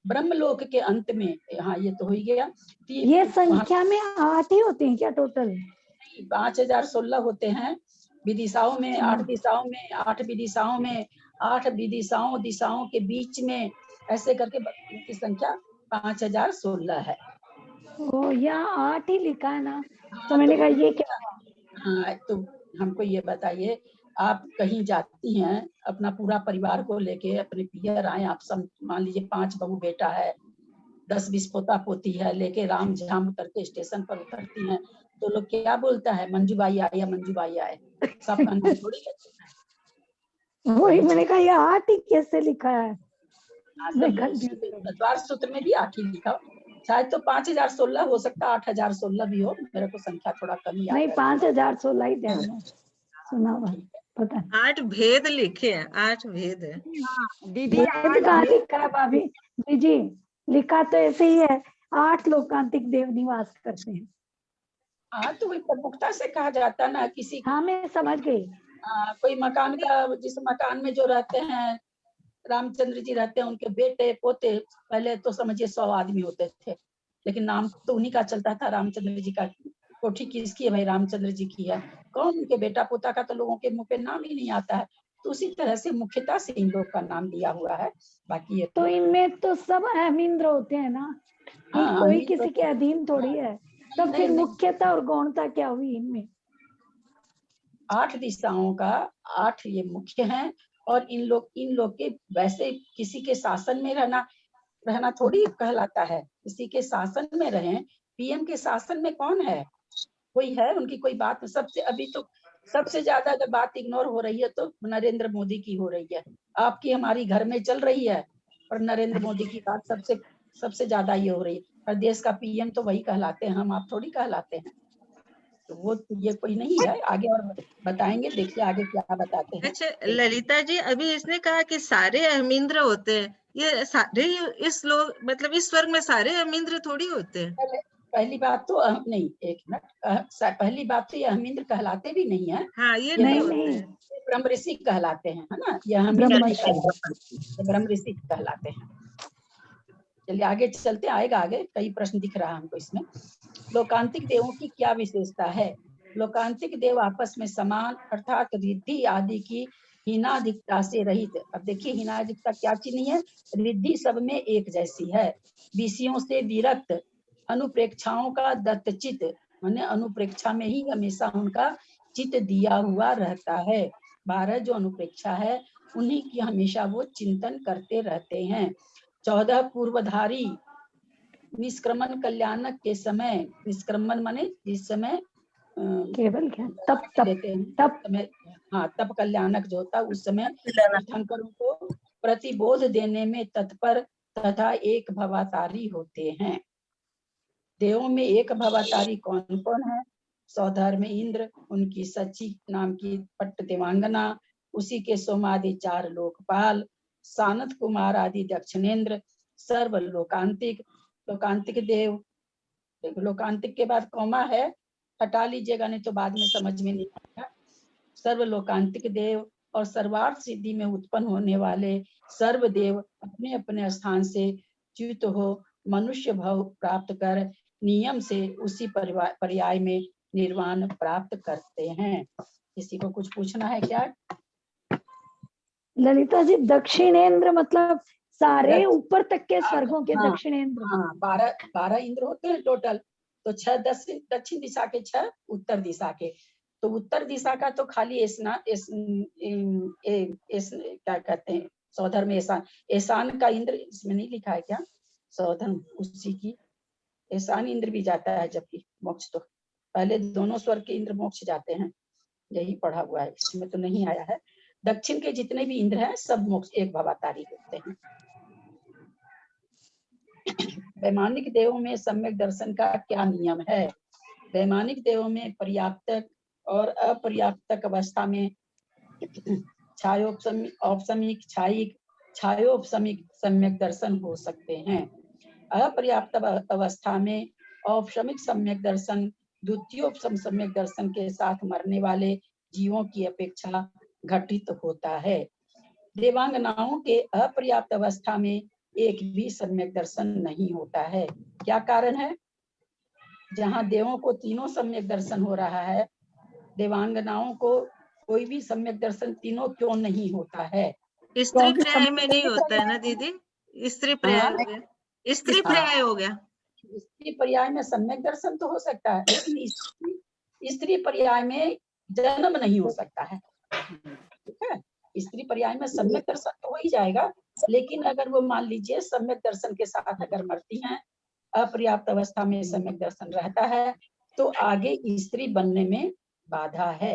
B: ब्रह्मलोक के अंत में, हाँ ये तो हो ही गया।
I: ये संख्या में 8 ही होते हैं क्या टोटल?
B: 5016 होते हैं। विदिशाओं में 8 दिशाओं में, 8 विदिशाओं में 8 दिशाओं के बीच में ऐसे करके इनकी संख्या 5016 है।
I: ओ, यहाँ 8 ही लिखा है ना, तो
B: हाँ,
I: मैंने कहा ये क्या हुआ?
B: हाँ, तो हमको ये बताइए, आप कहीं जाती हैं अपना पूरा परिवार को लेके, अपने पियर आए, आप सब मान लीजिए 5 बहू बेटा है, 10-20 पोता पोती है, लेके राम झाम उतर के स्टेशन पर उतरती हैं, तो लोग क्या बोलता है, मंजू बाई आए या मंजू बाई आए, सबका नाम थोड़ी लेते हैं।
I: वही मैंने कहा ये 8 ही कैसे लिखा है?
B: हाँ,
I: मैं
B: सब
I: confused हो गई।
B: द्वार सूत्र में भी 8 ही लिखा हो, शायद तो 5016 हो सकता, 8016 भी हो, मेरे को संख्या थोड़ा कम याद
I: नहीं,
B: है।
I: 5016 ही ध्यान है, सुना हुआ पता नहीं।
G: 8 भेद लिखे हैं, 8 भेद है।
A: दीदी
I: भेद
A: 8
I: कहाँ लिखा है भाभी जी? लिखा तो ऐसे ही है, 8 लोकांतिक देव निवास करते हैं।
B: हाँ, तो वही प्रमुखता से कहा जाता ना, किसी
I: हाँ, मैं समझ गई।
B: कोई मकान का, जिस मकान में जो रहते हैं रामचंद्र जी रहते हैं, उनके बेटे पोते, पहले तो समझिए 100 आदमी होते थे, लेकिन नाम तो उन्हीं का चलता था, रामचंद्र जी का। कोठी किसकी है भाई? रामचंद्र जी की है। कौन उनके बेटा पोता का तो लोगों के मुंह पे नाम ही नहीं आता है, तो उसी तरह से मुख्यता से इन लोग का नाम दिया हुआ है। बाकी ये
I: तो इनमें तो सब अहमिंद्र होते हैं ना,
B: हाँ,
I: कोई
B: अमीर
I: किसी
B: तो-
I: के अधीन थोड़ी है, तो
B: नहीं,
I: फिर
B: नहीं,
I: मुख्यता और गौणता क्या हुई इनमें?
B: 8 दिशाओं का 8 ये मुख्य हैं, और इन लोग के वैसे किसी के शासन में रहना थोड़ी कहलाता है, किसी के शासन में रहें। पीएम के शासन में कौन है? कोई है? उनकी कोई बात? सबसे अभी तो सबसे ज्यादा अगर बात इग्नोर हो रही है तो नरेंद्र मोदी की हो रही है, आपकी हमारी घर में चल रही है, और नरेंद्र मोदी की बात सबसे ज्यादा ये हो रही है। और देश का पीएम तो वही कहलाते हैं, हम आप थोड़ी कहलाते हैं, तो वो ये कोई नहीं है। आगे और बताएंगे, देखिए आगे क्या बताते हैं।
G: अच्छा ललिता जी, अभी इसने कहा कि सारे अहमिंद्र होते हैं, ये सारे इस लोग मतलब इस स्वर्ग में सारे अहमिंद्र थोड़ी होते हैं।
B: पहली बात तो नहीं, एक मिनट, पहली बात तो ये अहमिंद्र कहलाते भी नहीं है,
G: हाँ, ये
B: ये
G: नहीं
I: नहीं
G: होते
I: नहीं,
G: हैं।
B: ब्रह्म ऋषि कहलाते हैं, है ना? ये अहमिंद्र नहीं कहलाते, ये ब्रह्म ऋषि कहलाते हैं। चलिए आगे चलते, आएगा आगे, कई प्रश्न दिख रहा है हमको इसमें। लोकांतिक देवों की क्या विशेषता है? लोकांतिक देव आपस में समान अर्थात रिद्धि आदि की हीनाधिकता से रहित। अब देखिए हीनाधिकता क्या चीज नहीं है, रिद्धि सब में एक जैसी है, विषयों से विरक्त, अनुप्रेक्षाओं का दत्तचित, माने अनुप्रेक्षा में ही हमेशा उनका चित्त दिया हुआ रहता है। 12 जो अनुप्रेक्षा है उन्हीं की हमेशा वो चिंतन करते रहते हैं। 14 पूर्वधारी, निष्क्रमण कल्याणक के समय, निष्क्रमण माने जिस समय
I: केवल क्या तप
B: देते हैं,
I: तप
B: समय, हाँ, तप कल्याणक जो होता है उस समय तीर्थंकरों को प्रतिबोध देने में तत्पर तथा एक भवातारी होते हैं। देवों में एक भवातारी कौन कौन है? सौधर में इंद्र, उनकी सची नाम की पट्ट देवांगना, उसी के सोमादि 4 लोकपाल, सानत कुमार आदि दक्षिणेन्द्र, सर्व लोकांतिक। लोकांतिक देव, लोकांतिक के बाद कौमा है, हटा लीजिएगा नहीं तो बाद में समझ में नहीं आएगा। सर्व लोकांतिक देव और सर्वार्थ सिद्धि में उत्पन्न होने वाले सर्वदेव अपने अपने स्थान से च्युत हो मनुष्य भाव प्राप्त कर नियम से उसी पर्याय में निर्वाण प्राप्त करते हैं। किसी को कुछ पूछना है क्या?
I: ललिता जी, दक्षिणेन्द्र मतलब सारे ऊपर तक के स्वर्गों के
B: हाँ,
I: दक्षिणेन्द्र?
B: हाँ, 12 इंद्र होते हैं टोटल, तो 6 दक्षिण दिशा के, 6 उत्तर दिशा के। तो उत्तर दिशा का तो खाली क्या कहते हैं, सौधर में ईशान का इंद्र इसमें नहीं लिखा है क्या? सौधर उसी की ईशान इंद्र भी जाता है, जबकि मोक्ष तो पहले दोनों स्वर्ग के इंद्र मोक्ष जाते हैं, यही पढ़ा हुआ है, इसमें तो नहीं आया है। दक्षिण के जितने भी इंद्र हैं सब मोक्ष एक भवातारी होते हैं। वैमानिक देवों में सम्यक दर्शन का क्या नियम है? वैमानिक देवों में पर्याप्तक और अपर्याप्तक अवस्था में औपसमिक, छायोपसमिक सम्यक दर्शन हो सकते हैं। अपर्याप्त अवस्था में औपसमिक सम्यक दर्शन द्वितीयोपसम सम्यक दर्शन के साथ मरने वाले जीवों की अपेक्षा घटित होता है। देवांगनाओं के अपर्याप्त अवस्था में एक भी सम्यक दर्शन नहीं होता है। क्या कारण है? जहाँ देवों को तीनों सम्यक दर्शन हो रहा है, देवांगनाओं को कोई भी सम्यक दर्शन तीनों क्यों नहीं होता है?
G: स्त्री
F: क्योंकि
G: पर्याय में नहीं
F: सम्यक
G: होता है ना दीदी, स्त्री पर्याय हो गया, स्त्री
B: हाँ।
G: पर्याय हो गया।
B: स्त्री पर्याय में सम्यक दर्शन तो हो सकता है, लेकिन स्त्री पर्याय में जन्म नहीं हो सकता है। ठीक है, स्त्री पर्याय में सम्यक दर्शन तो हो ही जाएगा, लेकिन अगर वो मान लीजिए सम्यक दर्शन के साथ अगर मरती हैं, अपर्याप्त अवस्था में सम्यक दर्शन रहता है, तो आगे स्त्री बनने में बाधा है।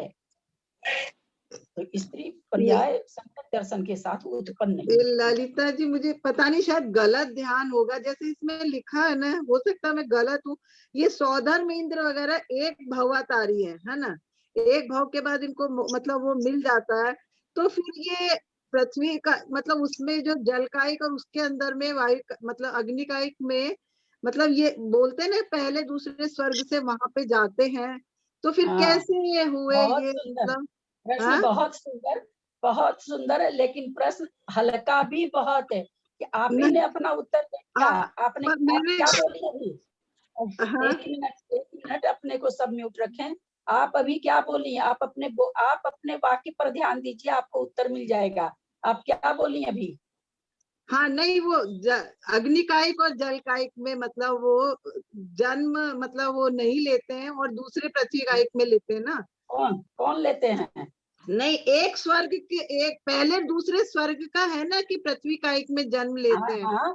B: तो स्त्री पर्याय सम्यक दर्शन के साथ उत्पन्न नहीं
H: ये
B: होती है।
H: ललिता जी, मुझे पता नहीं, शायद गलत ध्यान होगा, जैसे इसमें लिखा है ना, हो सकता है मैं गलत हूँ। ये सौधर्म इंद्र वगैरह एक भवातारी है ना, एक भाव के बाद इनको मतलब वो मिल जाता है, तो फिर ये पृथ्वी का मतलब उसमें जो जल कायिक और उसके अंदर में वायु मतलब अग्नि कायिक में, मतलब ये बोलते हैं ना पहले दूसरे स्वर्ग से वहां पे जाते हैं, तो फिर
B: हाँ,
H: कैसे ये हुए
B: बहुत
H: ये
B: सुंदर
H: मतलब?
B: प्रश्न,
H: हाँ?
B: बहुत सुंदर है, लेकिन प्रश्न हल्का भी बहुत है कि आप ही ने अपना उत्तर दे दिया। आपने
H: पर
B: आप
H: मैंने
B: क्या बोली अभी?
H: हाँ,
B: एक मिनट अपने को सब म्यूट रखें। आप अभी क्या बोली? आप अपने वाक्य पर ध्यान दीजिए, आपको उत्तर मिल जाएगा। आप क्या बोली अभी?
H: हाँ नहीं, वो अग्नि कायिक और जल कायिक में मतलब वो जन्म मतलब वो नहीं लेते हैं और दूसरे पृथ्वी कायिक में लेते हैं ना।
B: कौन लेते हैं?
H: नहीं, एक स्वर्ग के एक पहले दूसरे स्वर्ग का है ना कि पृथ्वी कायिक में जन्म लेते हैं।
B: हाँ,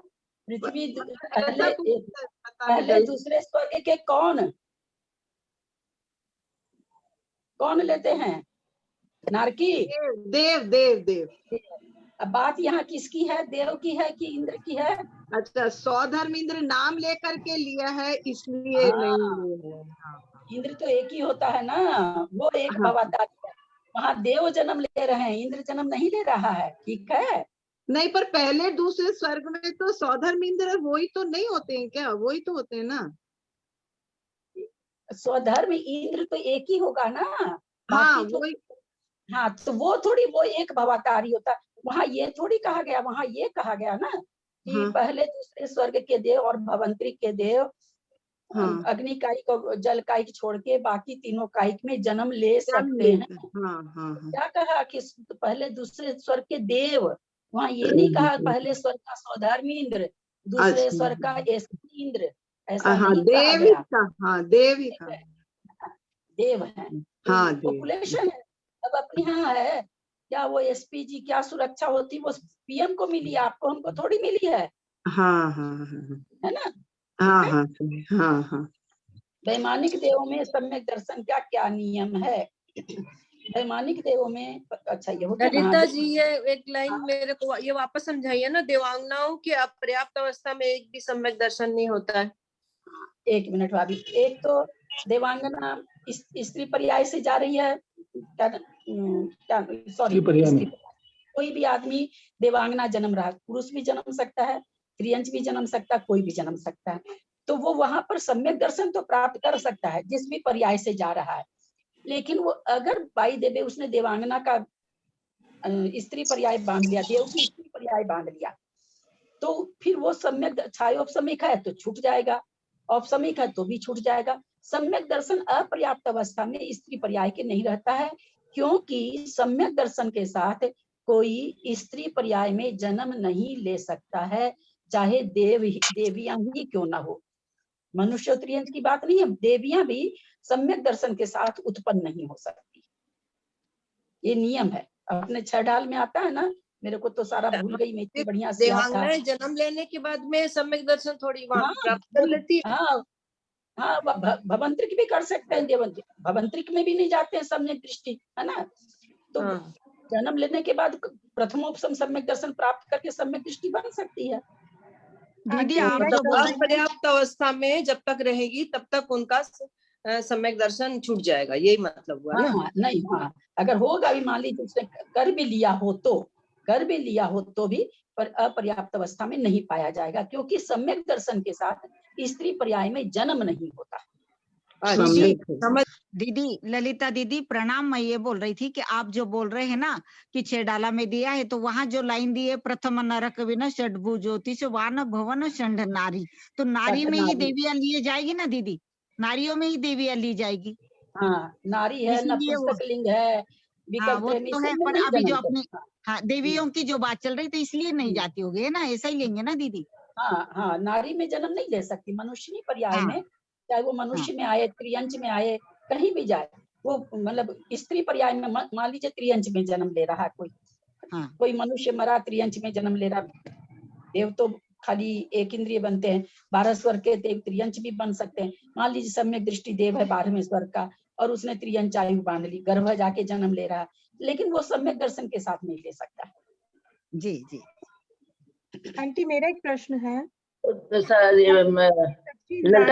B: पृथ्वी
H: ऐसा कुछ पता नहीं,
B: पहले दूसरे स्वर्ग के कौन लेते हैं? नारकी?
H: देव देव देव।
B: अब बात यहाँ किसकी है, देव की है कि इंद्र की है?
H: अच्छा, सौधर्म इंद्र नाम लेकर के लिया है इसलिए नहीं ले है।
B: इंद्र तो एक ही होता है ना, वो एक
H: हाँ।
B: भवातारी है। वहाँ देव जन्म ले रहे हैं, इंद्र जन्म नहीं ले रहा है। ठीक है,
H: नहीं, पर पहले दूसरे स्वर्ग में तो सौधर्म इंद्र वही तो नहीं होते हैं क्या? वही तो होते हैं ना।
B: स्वधर्म इंद्र तो एक ही होगा ना।
H: हाँ,
B: बाकी तो
H: वही।
B: हाँ, तो वो एक भवातारी होता है। वहाँ ये थोड़ी कहा गया, वहाँ ये कहा गया ना कि
H: हाँ।
B: पहले दूसरे स्वर्ग के देव और भवंतरिक के देव
H: हाँ।
B: अग्नि कायिक और जल कायिक छोड़ के बाकी तीनों कायिक में जन्म ले सकते
H: लेते
B: हैं।
H: हैं। हाँ हाँ हाँ।
B: क्या कहा कि पहले दूसरे स्वर्ग के देव, वहाँ ये नहीं कहा पहले स्वर्ग का स्वधर्मी इंद्र, दूसरे
H: अच्छा।
B: स्वर्ग का ऐसी इंद्र, ऐसा
H: हाँ,
B: नहीं कहा
H: देव ही
B: गया।
H: था। हाँ, देव ही था।
B: देव है,
H: हाँ, देव।
B: पॉपुलेशन है। अब अपने यहाँ है क्या, वो एसपीजी क्या सुरक्षा होती वो पीएम को मिली, आपको हमको थोड़ी मिली है।
H: हाँ हाँ हाँ
B: है ना?
H: हाँ
B: है?
H: हाँ हाँ हाँ।
B: वैमानिक देवों में सम्यक दर्शन क्या क्या नियम है? वैमानिक देवों में अच्छा ये हो गया ना।
K: ललिता जी, ये एक लाइन मेरे को ये वापस समझाइए ना, देवांगनाओं की अपर्याप्त अवस्था में एक भी सम्यक दर्शन नहीं होता है।
B: एक मिनट भाभी, एक तो देवांगना स्त्री पर्याय से जा रही है, सॉरी, कोई भी आदमी देवांगना जन्म रहा, पुरुष भी जन्म सकता है, त्रियंच भी जन्म सकता है, कोई भी जन्म सकता है, तो वो वहां पर सम्यक दर्शन तो प्राप्त कर सकता है जिस भी पर्याय से जा रहा है। लेकिन वो अगर बाई देवे उसने देवांगना का स्त्री पर्याय बांध लिया, देव की स्त्री पर्याय बांध लिया, तो फिर वो सम्यक छायोपसमिक है तो छूट जाएगा, औपसमिक है तो भी छूट जाएगा। सम्यक दर्शन अपर्याप्त अवस्था में स्त्री पर्याय के नहीं रहता है, क्योंकि सम्यक दर्शन के साथ कोई स्त्री पर्याय में जन्म नहीं ले सकता है, चाहे देवियां ही क्यों ना हो। मनुष्य त्रियंच की बात नहीं है, देवियां भी सम्यक दर्शन के साथ उत्पन्न नहीं हो सकती। ये नियम है, अपने 6 डाल में आता है ना, मेरे को तो सारा भूल गई, मैं इतनी बढ़िया से याद था।
K: देवांगनाएं जन्म लेने के बाद में सम्यक दर्शन थोड़ी वहां
B: हाँ,
K: प्राप्त कर लेती है।
B: हाँ, भवंतरिक भी कर सकते हैं, देवंतरिक भवंतरिक में भी नहीं जाते हैं सम्यक दृष्टि, है ना। तो जन्म लेने के बाद प्रथमोपसम सम्यक दर्शन प्राप्त करके सम्यक दृष्टि बन सकती है।
A: दीदी आप जो
K: मतलब
A: बोल रही हैं,
K: अपर्याप्त अवस्था में जब तक रहेगी तब तक उनका सम्यक दर्शन छूट जाएगा, यही मतलब हुआ ना।
B: हाँ, नहीं, हाँ, अगर होगा भी, मान लीजिए उसने कर भी लिया हो तो भी पर अपर्याप्त अवस्था में नहीं पाया जाएगा, क्योंकि सम्यक दर्शन के साथ स्त्री पर्याय में जन्म नहीं होता।
A: दीदी ललिता दीदी प्रणाम, मैं ये बोल रही थी कि आप जो बोल रहे हैं ना कि 6 डाला में दिया है, तो वहाँ जो लाइन दी है प्रथम नरक विन षडभु ज्योतिष वान भवन षंड नारी, तो नारी में ही देवियां लिए जाएगी ना दीदी, नारियों में ही देवियां ली जाएगी।
B: हाँ, नारी है,
A: इसीलिए वो
B: नपुंसक लिंग है,
A: हाँ,
B: विकल्प
A: वो
B: त्रय में
A: तो
B: इस
A: है,
B: समय
A: पर
B: नहीं
A: अभी जो
B: जन्म
A: अपनी
B: लेता।
A: हाँ देवियों की जो बात चल रही तो इसलिए नहीं जाती होगी, है ना? ऐसा ही लेंगे ना दीदी?
B: हाँ हाँ, नारी में जन्म नहीं ले सकती, मनुष्यनी पर्याय
A: हाँ
B: में, चाहे वो
A: हाँ
B: मनुष्य में आए, त्रियंच में आए, कहीं भी जाए, वो मतलब स्त्री पर्याय में, मान लीजिए त्रियंच में जन्म ले रहा है कोई,
A: हाँ
B: कोई मनुष्य मरा त्रियंच में जन्म ले रहा, देव तो खाली एक इंद्रिय बनते हैं, 12 स्वर्ग के देव त्रियंच भी बन सकते हैं। मान लीजिए सम्यक दृष्टि देव है 12वें स्वर्ग का, और उसने त्रियंच आयु बांध ली, गर्भ जाके जन्म ले रहा है, लेकिन वो सम्यक दर्शन के साथ नहीं ले सकता।
A: जी जी।
J: आंटी मेरा एक प्रश्न है,
L: ललिता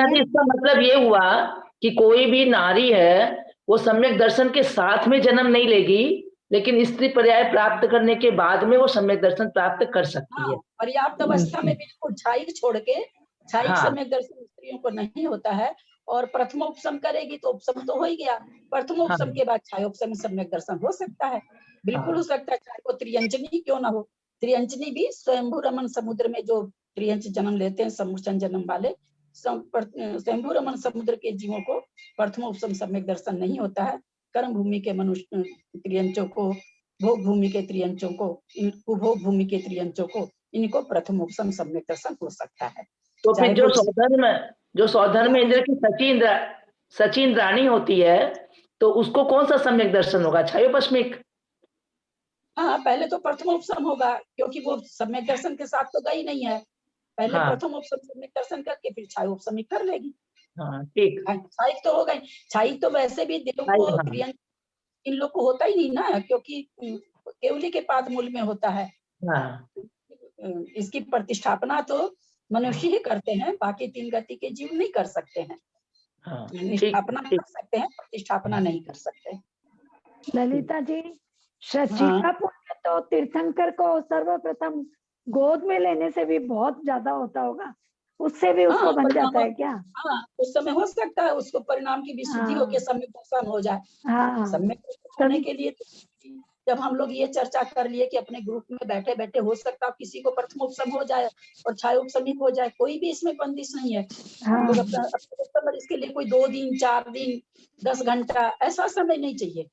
L: जी, इसका मतलब ये हुआ कि कोई भी नारी है वो सम्यक दर्शन के साथ में जन्म नहीं लेगी, लेकिन स्त्री पर्याय प्राप्त करने के बाद में वो सम्यक दर्शन प्राप्त कर सकती है।
B: पर्याप्त अवस्था में बिल्कुल छाई छोड़ के, छाई
L: हाँ।
B: सम्यक दर्शन स्त्रियों को नहीं होता है, और प्रथमोपसम करेगी तो उपसम तो हो ही गया, प्रथमोपसम के बाद छायोपसम सम्यक दर्शन हो सकता है, बिल्कुल हो सकता है, चाहे वो त्रियंजनी क्यों ना हो। त्रियंजनी भी स्वयंभू रमन समुद्र में जो त्रियंच जन्म लेते हैं, समूर्छन जन्म वाले, स्वयंभू रमन समुद्र के जीवों को प्रथमोपसम सम्यक दर्शन नहीं होता है। कर्म भूमि के मनुष्य त्रियंचों को, भोग भूमि के त्रियंचों को, उपभोग भूमि के त्रियंचों को, इनको प्रथमोपसम सम्यक दर्शन हो सकता है।
L: तो फिर जो सौधर्म इंद्र की सची इंद्राणी होती है, तो उसको कौन सा सम्यक दर्शन होगा? छायोपस्मिक?
B: हाँ, पहले तो प्रथमोपसम होगा, क्योंकि वो सम्यक दर्शन के साथ तो गई नहीं है, पहले
L: हाँ।
B: प्रथमोपसम सम्यक दर्शन करके फिर छायोपसमिक कर लेगी।
L: हाँ ठीक।
B: छाई तो हो गई, छाई तो वैसे भी देव को त्रियंच इन लोग को होता ही नहीं ना, क्योंकि केवली के पाद मूल में होता है।
L: हाँ।
B: इसकी प्रतिष्ठापना तो मनुष्य ही करते हैं, बाकी 3 गति के जीव नहीं कर सकते हैं।
L: हाँ,
B: निष्ठापना कर सकते हैं, प्रतिष्ठापना नहीं कर सकते।
I: ललिता जी, शची का पुण्य तो तीर्थंकर को सर्वप्रथम गोद में लेने से भी बहुत ज्यादा होता होगा, उससे भी उसको बन जाता है क्या?
B: हाँ, उस समय हो सकता है उसको परिणाम की विशुद्धि होकर सम्यक दर्शन हो जाए।
I: हाँ,
B: सम्यक दर्शन होने के लिए जब हम लोग ये चर्चा कर लिए कि अपने ग्रुप में बैठे बैठे हो सकता है किसी को प्रथमोपसम हो जाए और छायोपसमिक हो जाए, कोई भी इसमें बंदिश नहीं है। हम लोग अपना इसके लिए कोई 2 दिन, 4 दिन, 10 घंटा ऐसा समय नहीं चाहिए।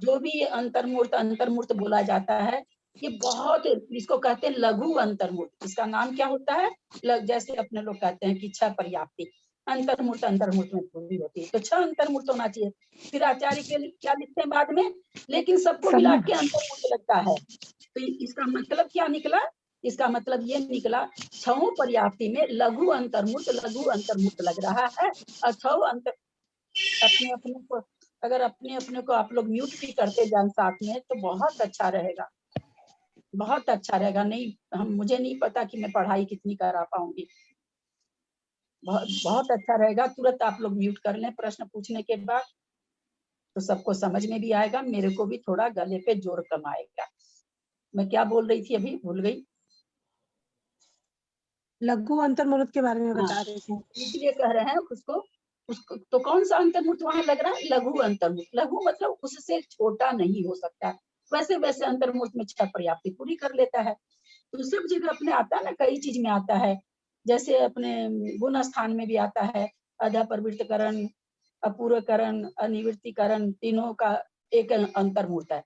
B: जो भी अंतर्मूर्त बोला जाता है, ये बहुत, इसको कहते हैं लघु अंतर्मूर्त। इसका नाम क्या होता है? जैसे अपने लोग कहते हैं कि 6 पर्याप्ति, अंतर्मूर्त में पूरी होती है, तो 6 अंतर्मूर्त होना चाहिए। फिर आचार्य के क्या लिखते हैं बाद में, लेकिन सबको मिला के अंतर्मूर्त लगता है। तो इसका मतलब क्या निकला? इसका मतलब ये निकला 6 पर्याप्ति में लघु अंतर्मूर्त लग रहा है। और 6 अपने को, अगर अपने को आप लोग म्यूट भी करते जान साथ में तो बहुत अच्छा रहेगा, बहुत अच्छा रहेगा। नहीं, मुझे नहीं पता कि मैं पढ़ाई कितनी करा पाऊंगी, बहुत अच्छा रहेगा। तुरंत आप लोग म्यूट कर लें प्रश्न पूछने के बाद, तो सबको समझ में भी आएगा, मेरे को भी थोड़ा गले पे जोर कम आएगा। मैं क्या बोल रही थी अभी भूल गई।
J: लघु अंतर्मूर्त के बारे में बता रहे थे।
B: इसलिए कह रहे हैं उसको तो कौन सा अंतर्मूर्त वहां लग रहा है? लघु अंतर्मूर्त। लघु मतलब उससे छोटा नहीं हो सकता, वैसे वैसे अंतर्मूर्त में 6 पर्याप्ति पूरी कर लेता है। तो सब जगह अपने आता है ना, कई चीज में आता है, जैसे अपने गुण स्थान में भी आता है, अधा प्रवृत्तकरण, अपूर्वकरण, अनिवृत्तिकरण, तीनों का एक अंतर्मूर्त है,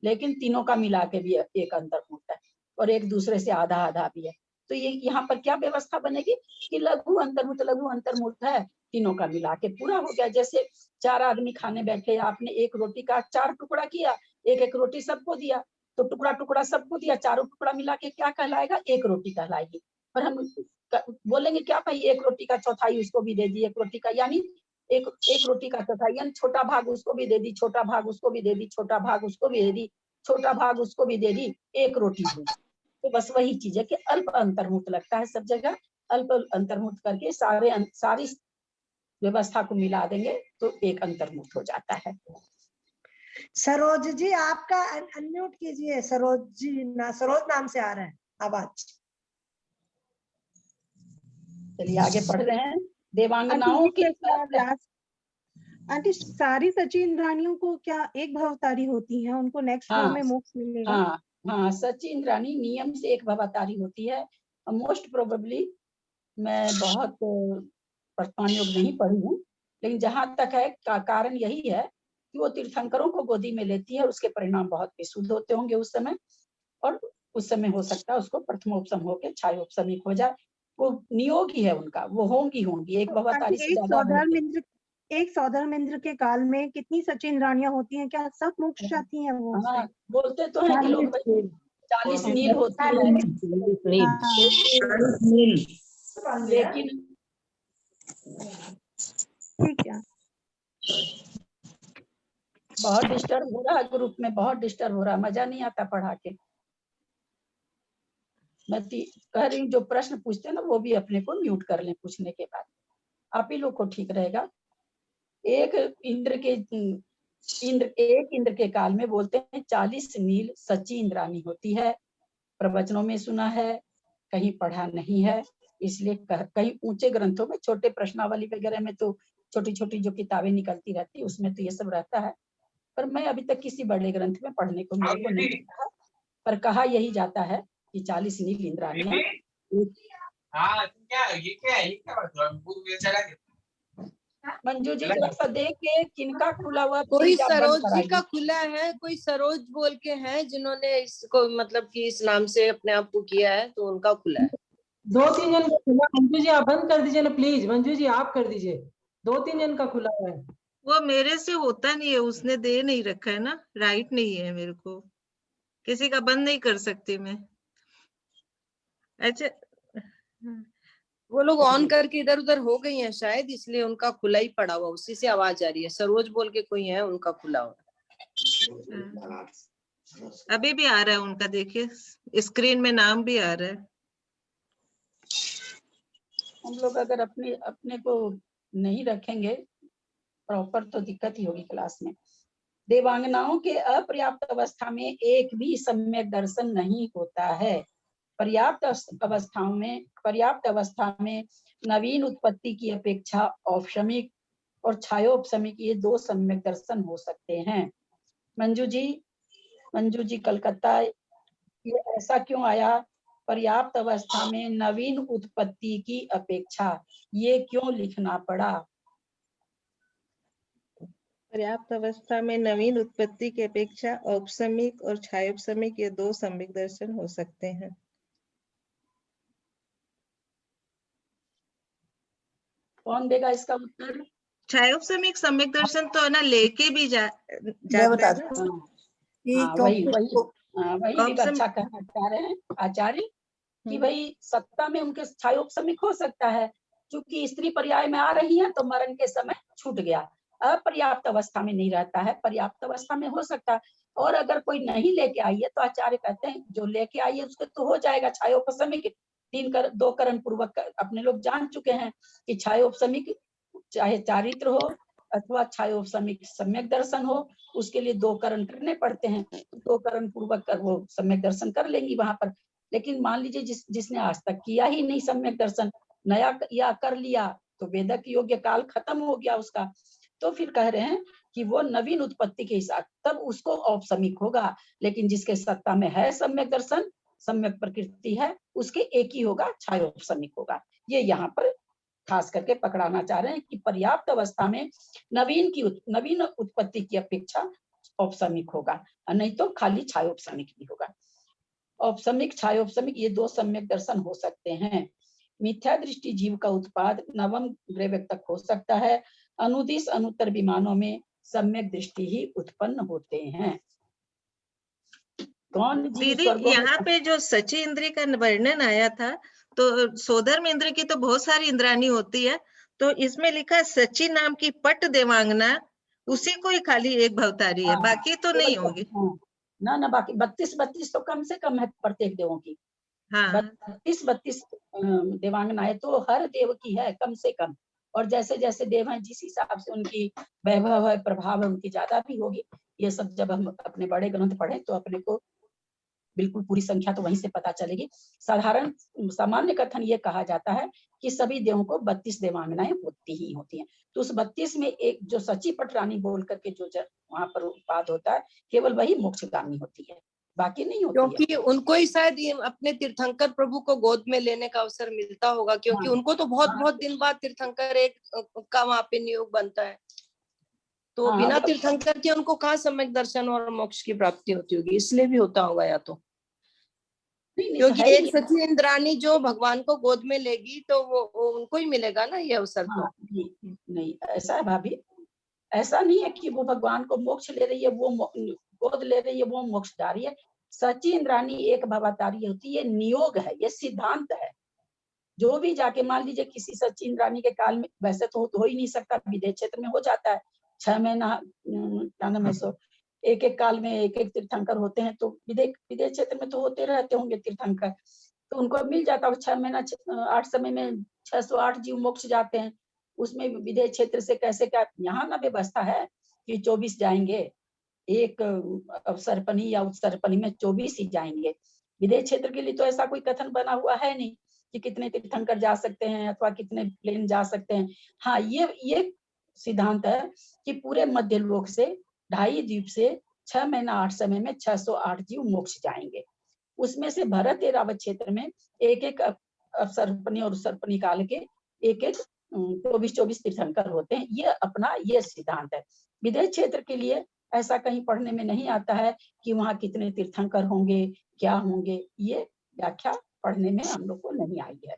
B: लेकिन तीनों का मिला के भी एक अंतर्मूर्त है, और एक दूसरे से आधा आधा भी है। तो ये यहाँ पर क्या व्यवस्था बनेगी कि लघु अंतर्मूर्त है, तीनों का मिला के पूरा हो गया। जैसे 4 आदमी खाने बैठे, आपने एक रोटी का 4 टुकड़ा किया, एक रोटी सबको दिया, तो टुकड़ा टुकड़ा सबको दिया, चारों टुकड़ा मिला के क्या कहलाएगा? एक रोटी कहलाएगी। और हम बोलेंगे क्या भाई, एक रोटी का चौथाई उसको भी दे दी, एक रोटी का, यानी एक रोटी का चौथाई, यानी छोटा भाग उसको भी दे दी, छोटा भाग उसको भी दे दी, छोटा भाग उसको भी दे दी, छोटा भाग उसको भी दे दी, एक रोटी हुई। तो बस वही चीज है कि अल्प अंतर्मूर्त लगता है सब जगह, अल्प अंतर्मूर्त करके सारी व्यवस्था को मिला देंगे तो एक अंतर्मूर्त हो जाता है।
C: सरोज जी आपका अनम्यूट कीजिए। सरोज जी सरोज नाम से आ रहा है आवाज।
B: चलिए आगे पढ़ रहे हैं। देवांगनाओं की
J: आंटी, सारी सची इंद्राणियों को क्या एक भवतारी होती है? उनको नेक्स्ट भाव में मोक्ष मिलेगा?
B: हाँ, सची इंद्राणी नियम से एक भवतारी होती है। मोस्ट प्रोबेबली, मैं बहुत प्रस्थान योग नहीं पढ़ी हूँ, लेकिन जहां तक है कारण यही है कि वो तीर्थंकरों को गोदी में लेती है, उसके परिणाम बहुत विशुद्ध होते होंगे उस समय, और उस समय हो सकता है उसको प्रथमोपसम होकर छायोपसमिक हो जाए। वो नियोग ही है उनका, वो होंगी एक भवतारी से ज्यादा होंगे।
J: एक सौधर्मेंद्र के काल में कितनी सचिन रानियां होती हैं, क्या सब मोक्ष जाती हैं वो?
B: हाँ, बोलते तो हैं कि लोग 40 नील होती है, लेकिन
J: ठीक है।
B: बहुत डिस्टर्ब हो रहा है ग्रुप में, बहुत डिस्टर्ब हो रहा है, मजा नहीं आता पढ़ा के। मैं कह रही हूँ जो प्रश्न पूछते हैं ना वो भी अपने को म्यूट कर लें पूछने के बाद, आप ही लोग को ठीक रहेगा। एक इंद्र के काल में बोलते हैं 40 नील सची इंद्रानी होती है। प्रवचनों में सुना है, कहीं पढ़ा नहीं है, इसलिए कहीं ऊंचे ग्रंथों में, छोटे प्रश्नावली वगैरह में तो छोटी छोटी जो किताबें निकलती रहती है उसमें तो ये सब रहता है, पर मैं अभी तक किसी बड़े ग्रंथ में पढ़ने को मेरे को नहीं मिला। पर कहा यही जाता है कि 40 नील इंद्रानियां। मंजू जी जरा सा देख के किनका खुला हुआ,
K: कोई सरोज जी का खुला है, कोई सरोज बोल के हैं जिन्होंने इसको मतलब कि इस नाम से अपने आप को किया है, तो उनका खुला है।
D: 2-3 जन का खुला। मंजू जी आप बंद कर दीजिए ना प्लीज, मंजू जी आप कर दीजिए, 2-3 जन का खुला है।
G: वो मेरे से होता नहीं है, उसने दे नहीं रखा है ना, राइट नहीं है मेरे को, किसी का बंद नहीं कर सकती मैं। अच्छा,
K: वो लोग ऑन करके इधर उधर हो गई हैं शायद, इसलिए उनका खुला ही पड़ा हुआ, उसी से आवाज आ रही है। सरोज बोल के कोई है, उनका खुला हुआ।
G: अभी भी आ रहा है उनका, देखिए स्क्रीन में नाम भी आ रहा है।
B: हम लोग अगर अपने को नहीं रखेंगे प्रॉपर तो दिक्कत ही होगी क्लास में। देवांगनाओं के अपर्याप्त अवस्था में एक भी सम्यक दर्शन नहीं होता है। पर्याप्त अवस्था में नवीन उत्पत्ति की अपेक्षा औपशमिक और छायोपशमिक ये 2 सम्यक दर्शन हो सकते हैं। मंजू जी कलकत्ता, ये ऐसा क्यों आया? पर्याप्त अवस्था में नवीन उत्पत्ति की अपेक्षा, ये क्यों लिखना पड़ा?
G: पर्याप्त अवस्था में नवीन उत्पत्ति की अपेक्षा औपशमिक और छायोपशमिक ये 2 सम्यक दर्शन हो सकते हैं।
B: कौन देगा इसका उत्तर?
G: छायोपशमिक सम्यक दर्शन तो है ना, लेके भी जाता है ना।
B: वही भी अच्छा कहना चाह रहे हैं आचार्य कि भाई सत्ता में उनके छायोपशमिक हो सकता है, क्योंकि स्त्री पर्याय में आ रही है तो मरण के समय छूट गया। अपर्याप्त अवस्था में नहीं रहता है, पर्याप्त अवस्था में हो सकता है। और अगर कोई नहीं लेके आई है तो आचार्य कहते हैं जो लेके आई है उसके तो हो जाएगा छायोपशमिक। 2 करण पूर्वक अपने लोग जान चुके हैं कि छायोपशमिक चाहे चारित्र हो अथवा छायोपशमिक सम्यक दर्शन हो, उसके लिए 2 करण करने पड़ते हैं। 2 करण पूर्वक कर वो सम्यक दर्शन कर लेंगी वहां पर। लेकिन मान लीजिए जिसने आज तक किया ही नहीं सम्यक दर्शन, नया या कर लिया तो वेदक योग्य काल खत्म हो गया उसका, तो फिर कह रहे हैं कि वो नवीन उत्पत्ति के हिसाब तब उसको औपशमिक होगा। लेकिन जिसके सत्ता में है सम्यक दर्शन, सम्यक प्रकृति है, उसके एक ही होगा, छायोपशमिक होगा। ये यहाँ पर खास करके पकड़ाना चाह रहे हैं कि पर्याप्त अवस्था में नवीन उत्पत्ति की अपेक्षा औपशमिक होगा, नहीं तो खाली छायोपशमिक भी होगा। औपशमिक छायोपशमिक ये 2 सम्यक दर्शन हो सकते हैं। मिथ्या दृष्टि जीव का उत्पाद नवम ग्रेवक तक हो सकता है। अनुदिश अनुत्तर विमानों में सम्यक दृष्टि ही उत्पन्न होते हैं। कौन जी
G: दीदी यहाँ पे जो सची इंद्री का वर्णन आया था, तो सोधर्म इंद्र की तो बहुत सारी इंद्रानी होती है, तो इसमें लिखा सची नाम की पट देवांगना, उसी को ही खाली एक भवतारी है, बाकी तो नहीं होगी।
B: ना बाकी 32 तो कम से कम है प्रत्येक देवों की। 32 देवांगनाएं तो हर देव की है कम से कम। और जैसे जैसे देव हैं जिस हिसाब से उनकी वैभव है, प्रभाव है, उनकी ज्यादा भी होगी। ये सब जब हम अपने बड़े ग्रंथ पढ़ें तो अपने को बिल्कुल पूरी संख्या तो वहीं से पता चलेगी। सामान्य कथन ये कहा जाता है कि सभी देवों को 32 देवांगनाएं होती ही होती हैं। तो उस 32 में एक जो सची पटरानी बोल करके जो वहां पर उत्पाद होता है, केवल वही मोक्षगामी होती है, बाकी नहीं होती है।
K: क्योंकि उनको ही शायद अपने तीर्थंकर प्रभु को गोद में लेने का अवसर मिलता होगा, क्योंकि उनको तो बहुत दिन बाद तीर्थंकर एक का वहां पे नियोग बनता है। तो
B: हाँ,
K: बिना
B: मतलब-
K: तीर्थंकर के उनको कहाँ सम्यक दर्शन और मोक्ष की प्राप्ति होती होगी, इसलिए भी होता होगा या तो।
B: नहीं, नहीं,
K: क्योंकि
B: है ही
K: एक
B: नहीं।
K: सची इंद्राणी जो भगवान को गोद में लेगी तो वो उनको ही मिलेगा ना ये अवसर।
B: हाँ,
K: तो
B: नहीं, नहीं ऐसा है भाभी, ऐसा नहीं है कि वो भगवान को मोक्ष ले रही है, वो गोद ले रही है, वो मोक्ष जा रही है। सची इंद्राणी एक भवतारी होती है, नियोग है, ये सिद्धांत है। जो भी जाके मान लीजिए किसी सची इंद्राणी के काल में, वैसे तो हो ही नहीं सकता, विदेश क्षेत्र में हो जाता है 6 महीना, क्या नाम है सो, एक एक काल में एक एक तीर्थंकर होते हैं, तो विदेश क्षेत्र में तो होते रहते होंगे तीर्थंकर, तो उनको मिल जाता है 6 महीना 8 समय में 608 जीव मोक्ष जाते हैं। उसमें विदेश क्षेत्र से कैसे क्या, यहाँ ना व्यवस्था है कि 24 जाएंगे, एक अवसर्पणी या उत्सर्पणी में 24 ही जाएंगे। विदेश क्षेत्र के लिए तो ऐसा कोई कथन बना हुआ है नहीं कि कितने तीर्थंकर जा सकते हैं अथवा कितने प्लेन जा सकते हैं। हाँ, ये सिद्धांत है कि पूरे मध्य लोक से 2.5 द्वीप से 6 महीना 8 समय में 608 जीव मोक्ष जाएंगे। उसमें से भरत एरावत क्षेत्र में एक एक अवसर्पणी और उत्सर्पणी काल के एक एक 24 तीर्थंकर होते हैं। ये अपना ये सिद्धांत है। विदेश क्षेत्र के लिए ऐसा कहीं पढ़ने में नहीं आता है कि वहाँ कितने तीर्थंकर होंगे, क्या होंगे, ये व्याख्या पढ़ने में हम लोग को नहीं आई है।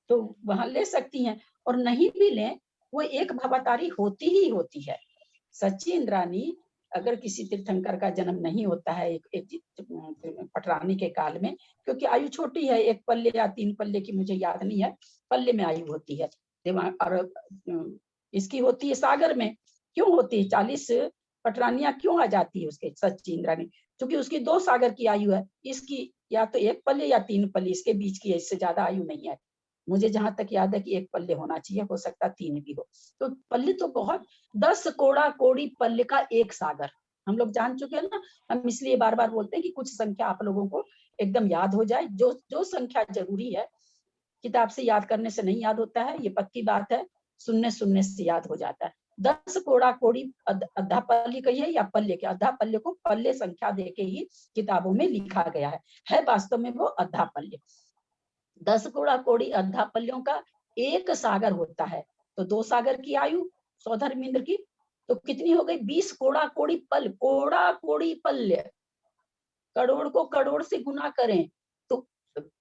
B: तो वहां ले सकती हैं, और नहीं भी लें, वो एक भवतारी होती ही होती है। सच्ची इंद्राणी अगर किसी तीर्थंकर का जन्म नहीं होता है एक पटरानी के काल में, क्योंकि आयु छोटी है, 1 पल्ले या 3 पल्ले की मुझे याद नहीं है, पल्ले में आयु होती है। और इसकी होती है सागर में। क्यों होती है? 40 पटरानियां क्यों आ जाती है उसके सच्ची इंद्राणी? क्योंकि उसकी 2 सागर की आयु है, इसकी या तो 1 पल्ले या 3 पल्ले, इसके बीच की है, इससे ज्यादा आयु नहीं है। मुझे जहां तक याद है कि 1 पल्ले होना चाहिए, हो सकता 3 भी हो। तो पल्ले तो बहुत, 10 कोड़ा कोड़ी पल्ले का 1 सागर, हम लोग जान चुके हैं ना। हम इसलिए बार बार बोलते हैं कि कुछ संख्या आप लोगों को एकदम याद हो जाए। जो संख्या जरूरी है, किताब से याद करने से नहीं याद होता है, ये पक्की बात है, सुनने से याद हो जाता है। 10 कोड़ा कोड़ी अद्धा पल्ले कहिए या पल्ले के, अद्धा पल्ले को पल्ले संख्या देके ही किताबों में लिखा गया है वास्तव में वो अद्धा पल्ले। 10 कोड़ा कोड़ी अद्धा पल्लियों का 1 सागर होता है। तो 2 सागर की आयु सौधर्मेंद्र की, तो कितनी हो गई? 20 कोड़ा कोड़ी पल, कोड़ा कोड़ी पल्य, करोड़ को करोड़ से गुना करें तो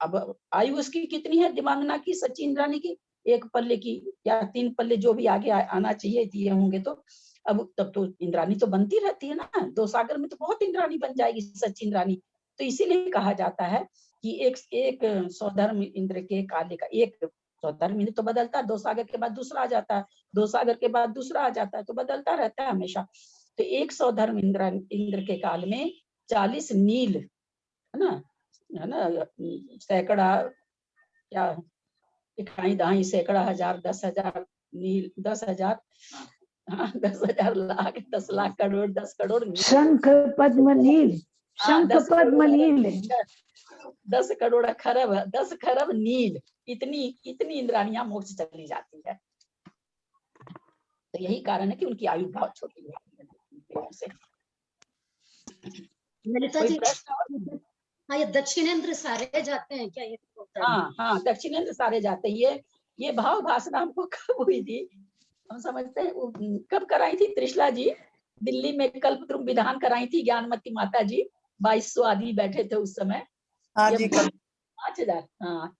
B: अब आयु उसकी कितनी है? दिमांगना की, सच्ची इंद्राणी की 1 पल्ले की या 3 पल्ले जो भी आगे आना चाहिए दिए होंगे, तो अब तब तो इंद्राणी तो बनती रहती है ना। 2 सागर में तो बहुत इंद्राणी बन जाएगी सच्ची इंद्राणी। तो इसीलिए कहा जाता है कि एक सौधर्म इंद्र के काले का, एक सौधर्म इंद्र तो बदलता है, 2 सागर के बाद दूसरा आ जाता है, 2 सागर के बाद दूसरा आ जाता है, तो बदलता रहता है हमेशा। तो एक सौधर्म इंद्र के काल में 40 नील, है ना, सैकड़ा, क्या इकाई दहाई सैकड़ा हजार 10,000 नील, 10,000, हाँ 10,000 लाख, 10 लाख करोड़, 10 करोड़
I: शंख पद्म नील, शंख पद्म नील,
B: 10 करोड़ खरब, 10 खरब नील, इतनी इंद्राणियां मोक्ष चली जाती है। तो यही कारण है कि उनकी आयु बहुत छोटी है।
M: ललिता जी, हाँ, ये दक्षिणेंद्र सारे जाते हैं क्या? ये
B: हाँ, दक्षिणेंद्र सारे जाते हैं। ये भाव भाषणा हमको कब हुई थी, हम समझते हैं कब कराई थी? त्रिशला जी दिल्ली में कल्पद्रुम विधान कराई थी, ज्ञानमती माता जी 2200 आदमी बैठे थे उस समय। 5,000, हाँ।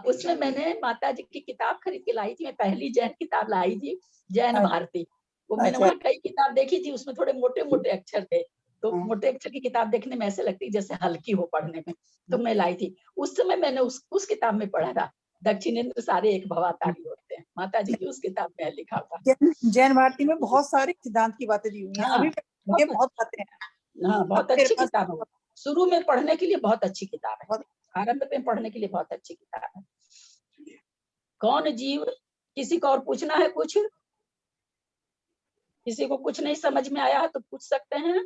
B: उसमें मैंने माता जी की किताब खरीद के लाई थी। मैं पहली जैन किताब लाई थी, जैन भारती। वो मैंने वहाँ कई किताब देखी थी, उसमें थोड़े मोटे मोटे अक्षर थे, तो मोटे अक्षर की किताब देखने में ऐसे लगती जैसे हल्की हो पढ़ने में, तो मैं लाई थी। उस समय मैंने उस किताब में पढ़ा था, दक्षिणेंद्र सारे एक भवातारी होते हैं। माता जी की उस किताब में लिखा था।
F: जैन भारती में बहुत सारे सिद्धांत की बातें दी हुई हैं, अभी ये बहुत आते हैं।
B: हाँ, बहुत अच्छी किताब है। शुरू में पढ़ने के लिए बहुत अच्छी किताब है, आरंभ में पढ़ने के लिए बहुत अच्छी किताब है। कौन जीव, किसी को और पूछना है कुछ? किसी को कुछ नहीं समझ में आया है तो पूछ सकते हैं।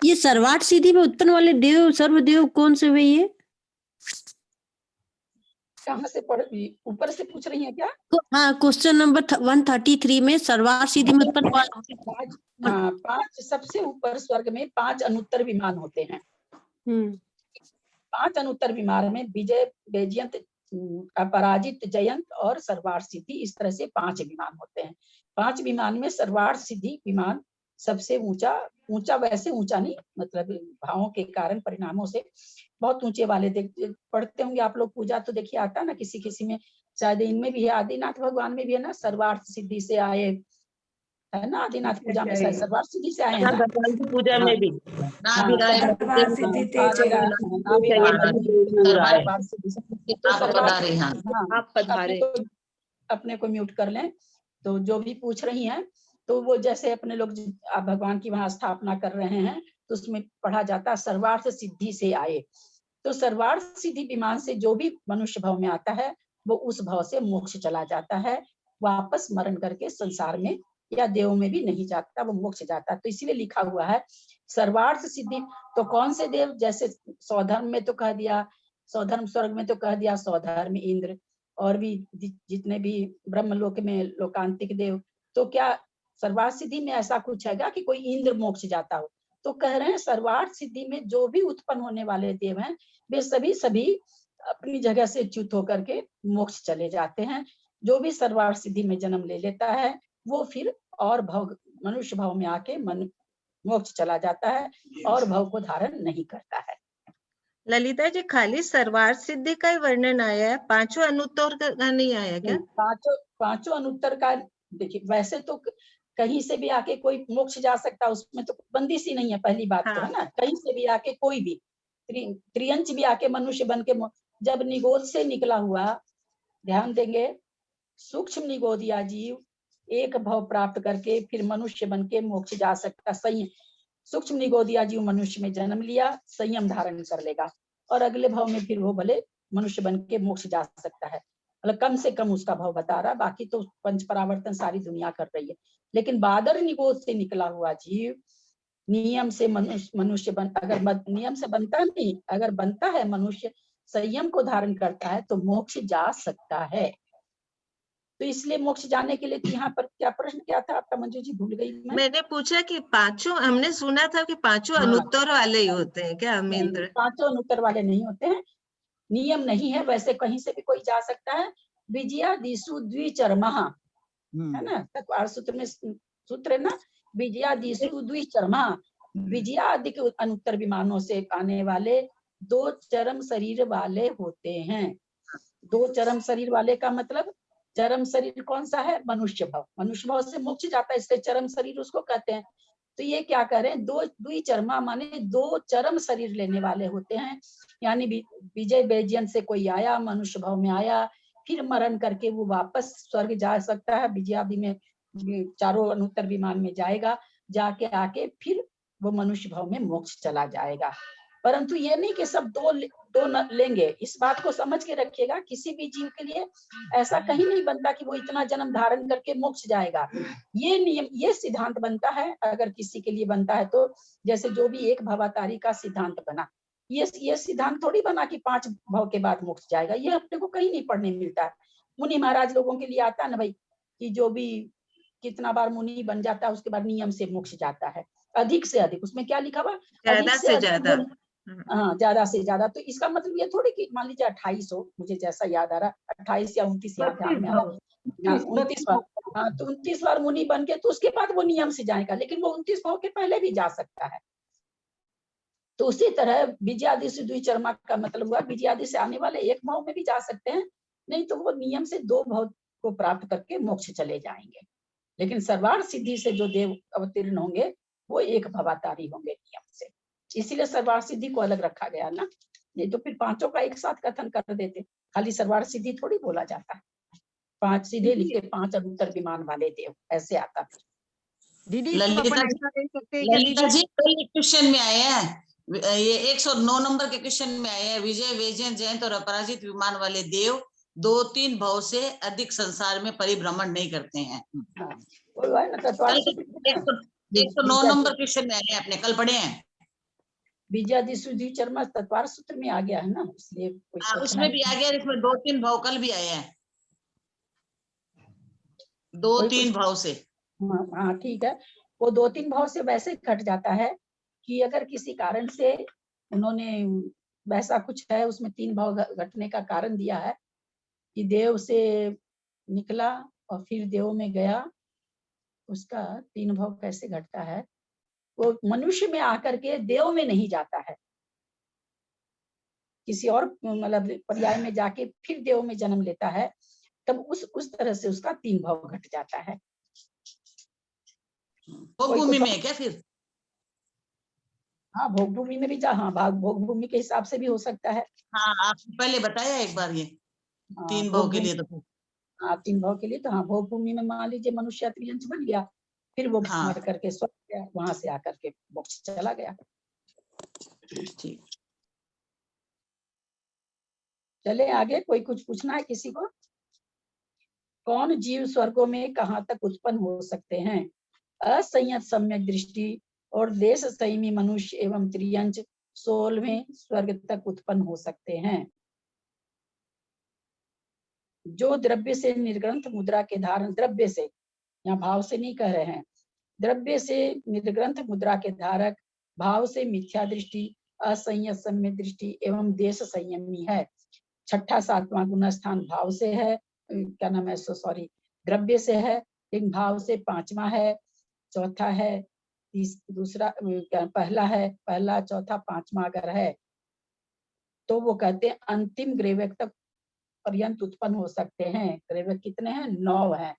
N: ये सर्वाठ सीधी में उत्पन्न वाले देव, सर्वदेव कौन से हुए? ये
B: कहाँ से पढ़, ऊपर से पूछ रही हैं क्या?
N: हाँ, क्वेश्चन नंबर 133 में सर्वाठ सीधी में उत्पन्न वाले
B: 5 सबसे ऊपर स्वर्ग में 5 अनुत्तर विमान होते हैं। 5 अनुत्तर विमान में विजय, वैजयंत, अपराजित, जयंत और सर्वार्थ सिद्धि, इस तरह से 5 विमान होते हैं। 5 विमान में सर्वार्थ सिद्धि विमान सबसे ऊंचा, ऊंचा वैसे ऊंचा नहीं, मतलब भावों के कारण परिणामों से बहुत ऊंचे वाले पढ़ते होंगे आप लोग पूजा, तो देखिए आता ना किसी किसी में, शायद इनमें भी है, आदिनाथ भगवान में भी है ना, सर्वार्थ सिद्धि से आए, है ना, आदिनाथ पूजा में शायद सर्वार्थ सिद्धि से आए हैं ना,
L: भगवान की पूजा में भी
K: आप पधारे।
B: अपने को म्यूट कर लें। तो जो भी पूछ रही हैं, तो वो जैसे अपने लोग आप भगवान की वहां स्थापना कर रहे हैं, तो उसमें पढ़ा जाता है सर्वार्थ सिद्धि से आए। तो सर्वार्थ सिद्धि विमान से जो भी मनुष्य भाव में आता है, वो उस भाव से मोक्ष चला जाता है, वापस मरण करके संसार में या देव में भी नहीं जाता, वो मोक्ष जाता। तो इसीलिए लिखा हुआ है सर्वार्थ सिद्धि। तो कौन से देव, जैसे स्वधर्म में तो कह दिया, स्वधर्म स्वर्ग में तो कह दिया स्वधर्म इंद्र, और भी जितने भी ब्रह्मलोक में लोकांतिक देव, तो क्या सर्वार्थ सिद्धि में ऐसा कुछ हैगा कि कोई इंद्र मोक्ष जाता हो? तो कह रहे हैं सर्वार्थ सिद्धि में जो भी उत्पन्न होने वाले देव हैं, वे सभी अपनी जगह से च्युत होकर के मोक्ष चले जाते हैं। जो भी सर्वार्थ सिद्धि में जन्म ले लेता है, वो फिर और भव, मनुष्य भाव में आके मोक्ष चला जाता है और भव को धारण नहीं करता है।
G: ललिता जी, खाली सर्वार्थ सिद्धि का ही वर्णन आया है, 5 अनुत्तर का नहीं आया क्या?
B: पांचों अनुत्तर का देखिए, वैसे तो कहीं से भी आके कोई मोक्ष जा सकता है, उसमें तो बंदिश ही नहीं है, पहली बात तो है ना, कहीं से भी आके कोई भी त्रियंच भी आके मनुष्य बन के, जब निगोद से निकला हुआ, ध्यान देंगे, सूक्ष्म निगोदिया जीव एक भव प्राप्त करके फिर मनुष्य बन के मोक्ष जा सकता। संयम, सूक्ष्म निगोदिया जीव मनुष्य में जन्म लिया, संयम धारण कर लेगा और अगले भाव में फिर वो भले मनुष्य बन के मोक्ष जा सकता है। मतलब कम से कम उसका भाव बता रहा, बाकी तो पंच परावर्तन सारी दुनिया कर रही है। लेकिन बादर निगोद से निकला हुआ जीव नियम से मनुष्य बन, अगर नियम से बनता नहीं, अगर बनता है मनुष्य, संयम को धारण करता है, तो मोक्ष जा सकता है। तो इसलिए मोक्ष जाने के लिए, यहाँ पर क्या प्रश्न क्या था आपका मंजू जी, भूल गई मैं।
G: मैंने पूछा कि 5 हमने सुना था कि 5 अनुत्तर वाले ही होते हैं क्या अमेंद्र?
B: 5 अनुत्तर वाले नहीं होते हैं, नियम नहीं है, वैसे कहीं से भी कोई जा सकता है। विजया दिशु द्विचर्मा है ना, तत्वार सूत्र में सूत्र है ना, विजया दिशु द्विचर्मा, विजयादि के अनुत्तर विमानों से आने वाले 2 चरम शरीर वाले होते हैं। 2 चरम शरीर वाले का मतलब, चरम शरीर कौन सा है? मनुष्य भाव, मनुष्य भाव से मोक्ष जाता है, इसलिए चरम शरीर उसको कहते हैं। तो ये क्या कह रहे हैं, 2 द्विचर्मा माने 2 चरम शरीर लेने वाले होते हैं। यानी विजय बेजियन से कोई आया, मनुष्य भाव में आया, फिर मरण करके वो वापस स्वर्ग जा सकता है, विजयादि में 4 अनुत्तर विमान में जाएगा, जाके आके फिर वो मनुष्य भाव में मोक्ष चला जाएगा। परंतु ये नहीं कि सब दो लेंगे, इस बात को समझ के रखिएगा, किसी भी जीव के लिए ऐसा कहीं नहीं बनता कि वो इतना जन्म धारण करके मोक्ष जाएगा। ये नियम, ये सिद्धांत बनता है, अगर किसी के लिए बनता है तो, जैसे जो भी एक भवातारी का सिद्धांत बना, ये सिद्धांत थोड़ी बना कि 5 भव के बाद मोक्ष जाएगा, ये अपने को कहीं नहीं पढ़ने मिलता है। मुनि महाराज लोगों के लिए आता है ना भाई, कि जो भी कितना बार मुनि बन जाता है उसके बाद नियम से मोक्ष जाता है, अधिक से अधिक, उसमें क्या लिखा हुआ,
G: ज्यादा से ज्यादा।
B: हाँ, ज्यादा से ज्यादा। तो इसका मतलब ये थोड़ी कि मान लीजिए 28 हो, मुझे जैसा याद आ रहा, 28 या 29 याद ध्यान में आ रहा, 29 बार, हाँ, तो 29 बार मुनि बन के, तो उसके बाद वो नियम से जाएगा, लेकिन वो 29 भाव के पहले भी जा सकता है। तो उसी तरह विजयादि से द्विचर्मा का मतलब हुआ, विजयादि से आने वाले एक भाव में भी जा सकते हैं, नहीं तो वो नियम से 2 भाव को प्राप्त करके मोक्ष चले जाएंगे। लेकिन सर्वार्थ सिद्धि से जो देव अवतीर्ण होंगे, वो एक भवातारी होंगे नियम से, इसीलिए सर्वार्थ सिद्धि को अलग रखा गया ना, नहीं तो फिर 5 का एक साथ कथन कर देते, खाली सर्वार्थ सिद्धि थोड़ी बोला जाता है। 5 सीधे लिखे, 5 अनुत्तर विमान वाले देव, ऐसे आता है।
A: दीदी
E: ललिता जी कल क्वेश्चन में आए हैं, ये 109 नंबर के क्वेश्चन में आए हैं, विजय वेजन जयंत और अपराजित विमान वाले देव 2-3 भाव से अधिक संसार में परिभ्रमण नहीं करते हैं। 109 नंबर क्वेश्चन में आए हैं, अपने कल पढ़े हैं।
B: विजयादि द्विचर्मा तत्वार सूत्र में आ गया है ना, इसलिए
E: उसमें भी आ गया, इसमें 2-3 भाव कल भी आए हैं, 2-3 भाव से।
B: हाँ ठीक है, वो 2-3 भाव से वैसे घट जाता है कि अगर किसी कारण से उन्होंने वैसा कुछ है, उसमें 3 भाव घटने का कारण दिया है, कि देव से निकला और फिर देव में गया, उसका 3 भाव कैसे घटता है? वो मनुष्य में आकर के देव में नहीं जाता है, किसी और मतलब पर्याय में जाके फिर देव में जन्म लेता है, तब उस तरह से उसका 3 भाव घट जाता है।
E: भोग भूमि में है क्या फिर?
B: हाँ, भोग भूमि में भी हाँ, भोग भूमि के हिसाब से भी हो सकता है।
E: हाँ, आपने पहले बताया एक बार ये 3
B: भोग
E: भाव के
B: भूमि,
E: लिए तो
B: हाँ 3 भाव के लिए तो हाँ, भोग भूमि में मान लीजिए मनुष्य त्रियंश बन गया, फिर वो
E: हाँ।
B: मर करके स्वर्ग गया, वहां से आकर के मोक्ष चला गया।
E: ठीक,
B: चले आगे, कोई कुछ पूछना है किसी को? कौन जीव स्वर्गों में कहाँ तक उत्पन्न हो सकते हैं? असंयत सम्यक दृष्टि और देश संयमी मनुष्य एवं त्रियंच 16वें स्वर्ग तक उत्पन्न हो सकते हैं। जो द्रव्य से निर्ग्रंथ मुद्रा के धारण, द्रव्य से, यहाँ भाव से नहीं कह रहे हैं, द्रव्य से निर्ग्रंथ मुद्रा के धारक, भाव से मिथ्या दृष्टि, असंयत सम्यक दृष्टि एवं देश संयमी है। 6ठा 7वां गुण स्थान भाव से है, क्या नाम है, सॉरी, द्रव्य से है, लेकिन भाव से 5वां है, चौथा है, दूसरा पहला है, पहला चौथा 5वां अगर है तो वो कहते हैं अंतिम ग्रेवक तक पर्यंत उत्पन्न हो सकते हैं। ग्रेवक कितने हैं? 9 हैं,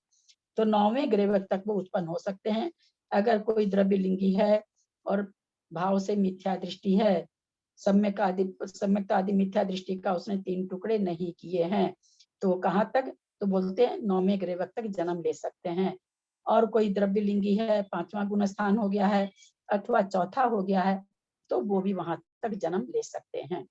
B: तो 9वें ग्रेवक तक वो उत्पन्न हो सकते हैं। अगर कोई द्रव्य लिंगी है और भाव से मिथ्या दृष्टि है, सम्यक आदि मिथ्या दृष्टि का उसने 3 टुकड़े नहीं किए हैं, तो कहाँ तक? तो बोलते हैं 9वें ग्रेवक तक जन्म ले सकते हैं। और कोई द्रव्य लिंगी है, 5वां गुण स्थान हो गया है अथवा चौथा हो गया है, तो वो भी वहां तक जन्म ले सकते हैं।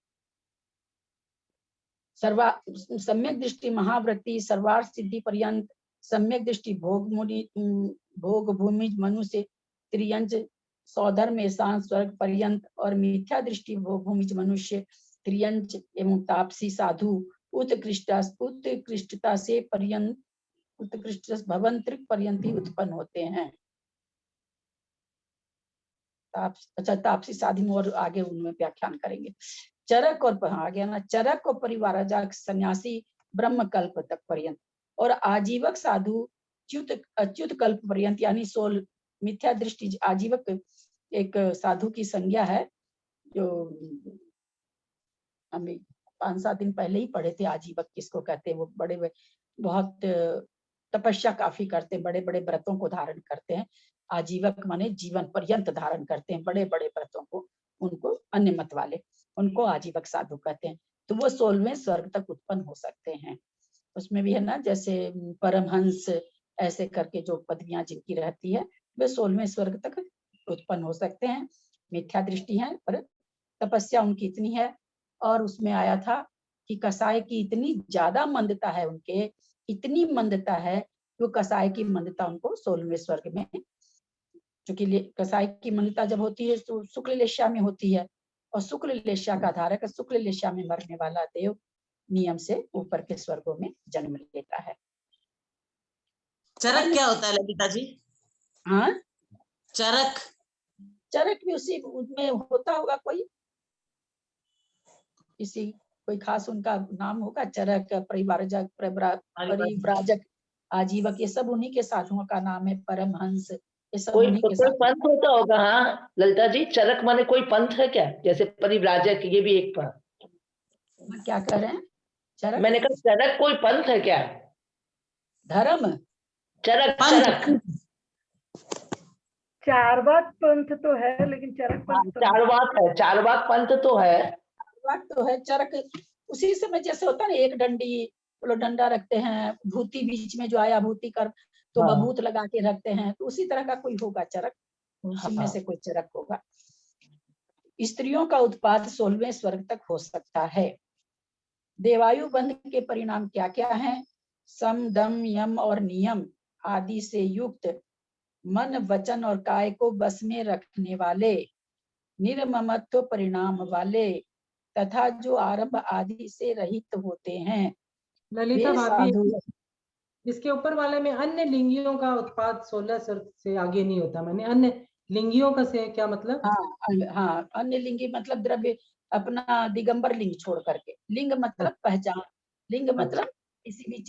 B: सम्यक दृष्टि महावृत्ति सर्वार्थ सिद्धि पर्यंत, सम्यक दृष्टि भोग भूमि मनुष्य त्रियंच सौधर्म एशान स्वर्ग पर्यंत, और मिथ्या दृष्टि भोग भूमि मनुष्य त्रियंच एवं तापसी साधु उत्कृष्टता से पर्यंत, उत्कृष्ट भवन त्रिक पर्यंत ही उत्पन्न होते हैं। अच्छा, तापसी साधु और आगे उनमें व्याख्यान करेंगे। चरक और आगे ना, चरक और परिवारजक सन्यासी ब्रह्म कल्प तक पर्यंत, और आजीवक साधु अच्युत कल्प पर्यंत, यानी 16 मिथ्या दृष्टि आजीवक एक साधु की संज्ञा है, जो हमें 5-7 दिन पहले ही पढ़े थे। आजीवक किसको कहते हैं? वो बड़े बहुत तपस्या काफी करते हैं, बड़े बड़े व्रतों को धारण करते हैं। आजीवक माने जीवन पर्यंत धारण करते हैं बड़े बड़े व्रतों को, उनको अन्य मत वाले, उनको आजीवक साधु कहते हैं। तो वो 16वें स्वर्ग तक उत्पन्न हो सकते हैं। उसमें भी है ना, जैसे परमहंस ऐसे करके जो पदवियां जिनकी रहती है, वे 16वें स्वर्ग तक उत्पन्न हो सकते हैं। मिथ्या दृष्टि है, पर तपस्या उनकी इतनी है। और उसमें आया था कि कसाय की इतनी ज्यादा मंदता है, उनके इतनी मंदता है, वो कसाय की मंदता उनको 16वें स्वर्ग में, क्योंकि कसाय की मंदता जब होती है तो शुक्ल लेशा में होती है, और शुक्ल लेशा का धारक शुक्ल लेशा में मरने वाला देव नियम से ऊपर के स्वर्गों में जन्म लेता है।
E: चरक क्या होता है ललिता जी?
B: हाँ,
E: चरक,
B: चरक भी उसी में होता होगा, कोई किसी कोई खास उनका नाम होगा। चरक, परिवारजक, परिव्राजक, आजीवक, ये सब उन्हीं के साधुओं का नाम है। परमहंस, ये सब उन्हीं के साथ।
L: पंथ होता होगा। हाँ ललिता जी, चरक माने कोई पंथ है क्या? जैसे परिव्राजक, ये भी एक पंथ।
B: क्या कह रहे हैं? चरक,
L: मैंने कहा चरक कोई पंथ है क्या?
B: धर्म,
L: चरक, चरक
F: चारवाक पंथ तो है, लेकिन चरक पंथ तो
L: चारवाक है, चारवाक पंथ तो है।
B: चारवाक तो है। चरक उसी समय जैसे होता है ना, एक डंडी, वो लोग डंडा रखते हैं, भूति बीच में जो आया भूति कर, तो
L: हाँ।
B: बबूत लगा के रखते हैं, तो उसी तरह का कोई होगा चरक, उसमें से कोई चरक होगा। स्त्रियों का उत्पाद 16वें स्वर्ग तक हो सकता है। देवायु बंध के परिणाम क्या क्या हैं? सम, दम, यम और नियम आदि से युक्त, मन, वचन और काय को बस में रखने वाले, निर्ममत्व परिणाम वाले, तथा जो आरंभ आदि से रहित होते हैं।
D: ललिता
B: वे
D: भाभी,
B: साधु,
D: इसके ऊपर वाले में अन्य लिंगियों का उत्पाद 16 स्वर्ग से आगे नहीं होता। मैंने अन्य लिंगियों का से क्या मतलब?
B: हाँ, अन्य लिंगी मतलब द्रव्य, अपना दिगंबर लिंग छोड़ करके। लिंग मतलब पहचान, लिंग मतलब किसी भी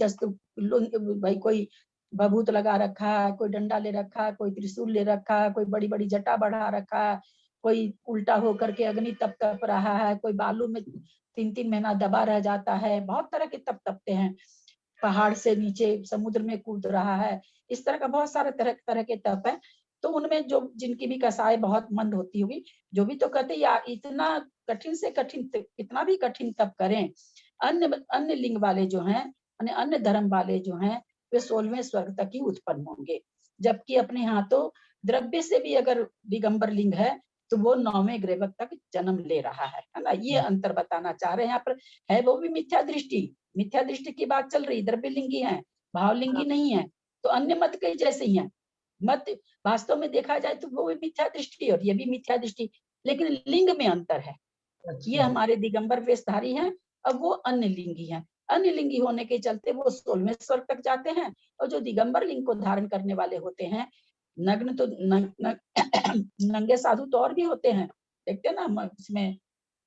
B: भाई कोई भभूत लगा रखा है, कोई डंडा ले रखा है, कोई त्रिशूल ले रखा है, कोई बड़ी बड़ी जटा बढ़ा रखा है, कोई उल्टा होकर के अग्नि तप रहा है, कोई बालू में 3-3 महीना दबा रह जाता है, बहुत तरह के तप तपते हैं, पहाड़ से नीचे समुद्र में कूद रहा है, इस तरह का बहुत सारे तरह के तप है। तो उनमें जो जिनकी भी कसाई बहुत मंद होती होगी, जो भी तो कहते यार इतना कठिन से कठिन कितना भी कठिन तप करें, अन्य लिंग वाले जो हैं, अन्य धर्म वाले जो हैं, वे 16वें स्वर्ग तक ही उत्पन्न होंगे, जबकि अपने यहाँ तो द्रव्य से भी अगर दिगंबर लिंग है तो वो 9वें ग्रेवक तक जन्म ले रहा है ना। ये अंतर बताना चाह रहे हैं यहाँ पर। है वो भी मिथ्या दृष्टि की बात चल रही, द्रव्य लिंगी है, भावलिंगी नहीं है, तो अन्य मत के जैसे ही है। मत वास्तव में देखा जाए तो वो भी मिथ्या दृष्टि और ये भी मिथ्या दृष्टि, लेकिन लिंग में अंतर है। ये हमारे दिगंबर वेशधारी हैं, अब वो अन्य लिंगी हैं। अन्य लिंगी होने के चलते वो 16वें स्वर्ग तक जाते हैं, और जो दिगंबर लिंग को धारण करने वाले होते हैं, नग्न तो नंगे साधु तो और भी होते हैं, देखते हैं ना इसमें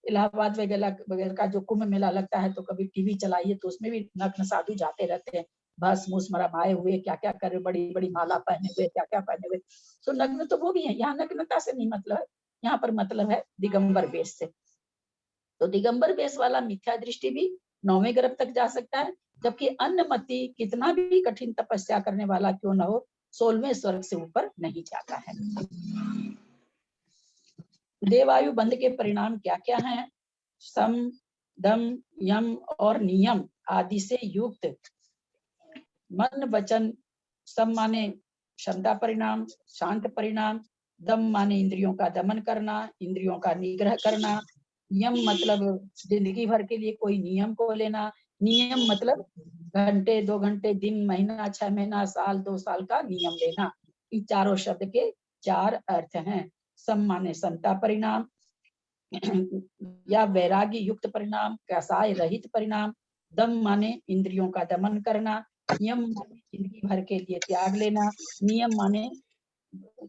B: इलाहाबाद वगैरह का जो कुंभ मेला लगता है, तो कभी टीवी चलाइए तो उसमें भी नग्न साधु जाते रहते हैं, बस मुसमराए हुए, क्या क्या करे, बड़ी बड़ी माला पहने हुए, क्या क्या पहने हुए। तो नग्न तो वो भी है, यहाँ नग्नता से नहीं मतलब है, यहाँ पर मतलब है दिगंबर वेश से। तो दिगंबर वेश वाला मिथ्या दृष्टि भी 9वें ग्रह तक जा सकता है, जबकि अन्य मति कितना भी कठिन तपस्या करने वाला क्यों न हो, 16वें स्वर्ग से ऊपर नहीं जाता है। देवायु बंध के परिणाम क्या क्या हैं? सम, दम, यम और नियम आदि से युक्त मन वचन। सम माने क्षमता परिणाम, शांत परिणाम, दम माने इंद्रियों का दमन करना, इंद्रियों का निग्रह करना, यम मतलब जिंदगी भर के लिए कोई नियम को लेना, नियम मतलब घंटे 2 घंटे, दिन, महीना, 6 महीना, साल 2 साल का नियम लेना। इन चारों शब्द के 4 अर्थ हैं। सम माने समता परिणाम या वैराग्य युक्त परिणाम, कसाय रहित परिणाम, दम माने इंद्रियों का दमन करना, यम माने जिंदगी भर के लिए त्याग लेना, नियम माने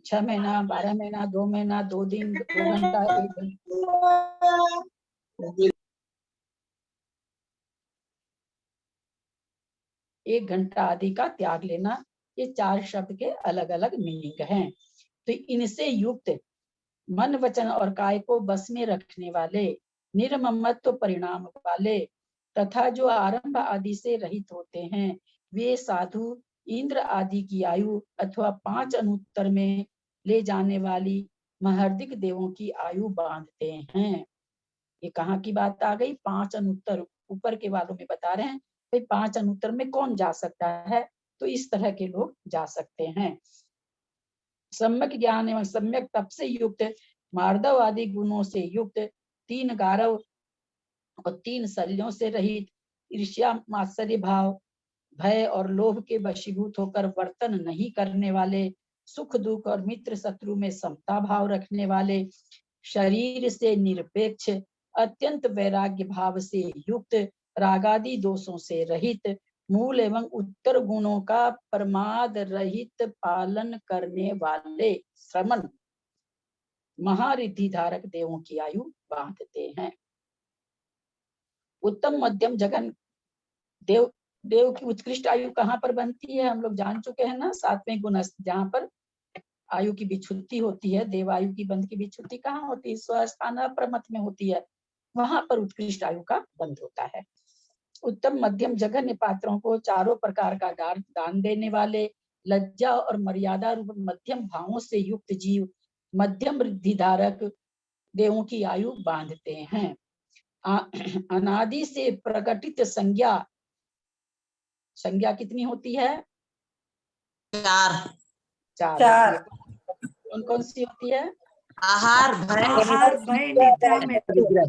B: 6 महीना, 12 महीना, 2 महीना, 2 दिन, 2 घंटा, 1 घंटा आदि का त्याग लेना। ये 4 शब्द के अलग अलग मीनिंग हैं। तो इनसे युक्त मन वचन और काय को बस में रखने वाले, निर्ममत्व परिणाम वाले तथा जो आरंभ आदि से रहित होते हैं, वे साधु इंद्र आदि की आयु अथवा 5 अनुत्तर में ले जाने वाली महर्दिक देवों की आयु बांधते हैं। ये कहाँ की बात आ गई? 5 अनुत्तर, ऊपर के वालों में बता रहे हैं भाई 5 अनुत्तर में कौन जा सकता है, तो इस तरह के लोग जा सकते हैं। सम्यक ज्ञान एवं सम्यक तप से युक्त, मार्दव आदि गुणों से युक्त, 3 गारव और 3 शल्यों से रहित, ईर्ष्या मात्सर्य भाव, भय और लोभ के वशीभूत होकर वर्तन नहीं करने वाले, सुख दुख और मित्र शत्रु में समता भाव रखने वाले, शरीर से निरपेक्ष, अत्यंत वैराग्य भाव से युक्त, रागादि दोषों से रहित, मूल एवं उत्तर गुणों का प्रमाद रहित पालन करने वाले श्रमण महारिद्धि धारक देवों की आयु बांधते हैं। उत्तम मध्यम जगन देव की उत्कृष्ट आयु कहाँ पर बनती है? हम लोग जान चुके हैं ना, 7वें गुणस्थ, जहाँ पर आयु की विच्छुत्ति होती है, देवायु की बंध की विच्छुत्ति कहाँ होती है? स्वस्थान अप्रमथ में होती है, वहां पर उत्कृष्ट आयु का बंध होता है। उत्तम मध्यम जघन्य पात्रों को चारों प्रकार का दान देने वाले, लज्जा और मर्यादा रूप मध्यम भावों से युक्त जीव मध्यम वृद्धि धारक देवों की आयु बांधते हैं। अनादि से प्रकटित संज्ञा कितनी होती है? 4। कौन कौन सी होती है?
E: आहार, भय,
I: निद्रा।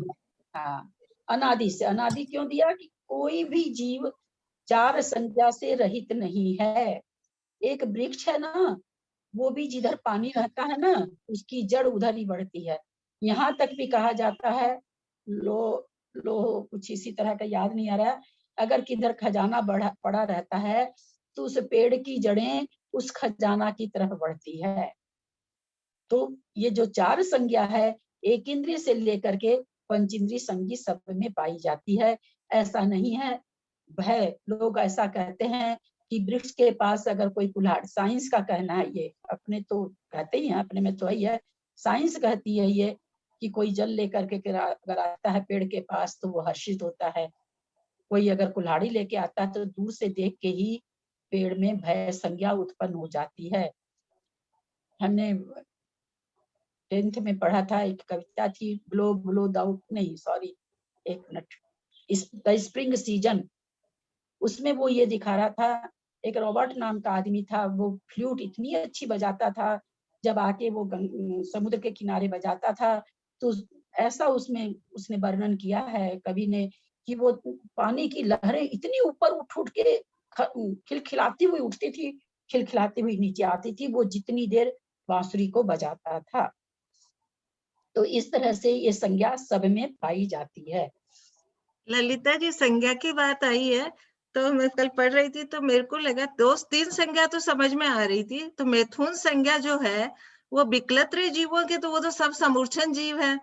B: हाँ, अनादि से, अनादि क्यों दिया? कि कोई भी जीव 4 संज्ञा से रहित नहीं है। एक वृक्ष है ना, वो भी जिधर पानी रहता है ना, उसकी जड़ उधर ही बढ़ती है। यहाँ तक भी कहा जाता है, लो कुछ इसी तरह का याद नहीं आ रहा, अगर किधर खजाना पड़ा रहता है तो उस पेड़ की जड़ें उस खजाना की तरफ बढ़ती है। तो ये जो 4 संज्ञा है, एक इंद्रिय से लेकर के पंचेंद्रिय संज्ञा सब में पाई जाती है। ऐसा नहीं है भय, लोग ऐसा कहते हैं कि वृक्ष के पास अगर कोई कुल्हाड़ी, साइंस का कहना है ये, अपने तो कहते ही हैं, अपने में तो ही है, साइंस कहती है ये कि कोई जल लेकर के अगर आता है पेड़ के पास तो वो हर्षित होता है, कोई अगर कुल्हाड़ी लेके आता है तो दूर से देख के ही पेड़ में भय संज्ञा उत्पन्न हो जाती है। हमने 10th में पढ़ा था, एक कविता थी, ब्लो ब्लो दाउट, नहीं सॉरी, एक मिनट, द स्प्रिंग सीजन, उसमें वो ये दिखा रहा था, एक रॉबर्ट नाम का आदमी था, वो फ्लूट इतनी अच्छी बजाता था, जब आके वो समुद्र के किनारे बजाता था तो ऐसा उसमें उसने वर्णन किया है कवि ने कि वो पानी की लहरें इतनी ऊपर उठ उठ के खिलखिलाती हुई उठती थी, खिलखिलाती हुई नीचे आती थी, वो जितनी देर बांसुरी को बजाता था। तो इस तरह से ये संज्ञा सब में पाई जाती है।
G: ललिता जी, संज्ञा की बात आई है तो मैं कल पढ़ रही थी तो मेरे को लगा 2-3 संज्ञा तो समझ में आ रही थी। तो मैथुन संज्ञा जो है वो विकलत्र जीवों के, तो वो तो सब समूर्छन जीव है,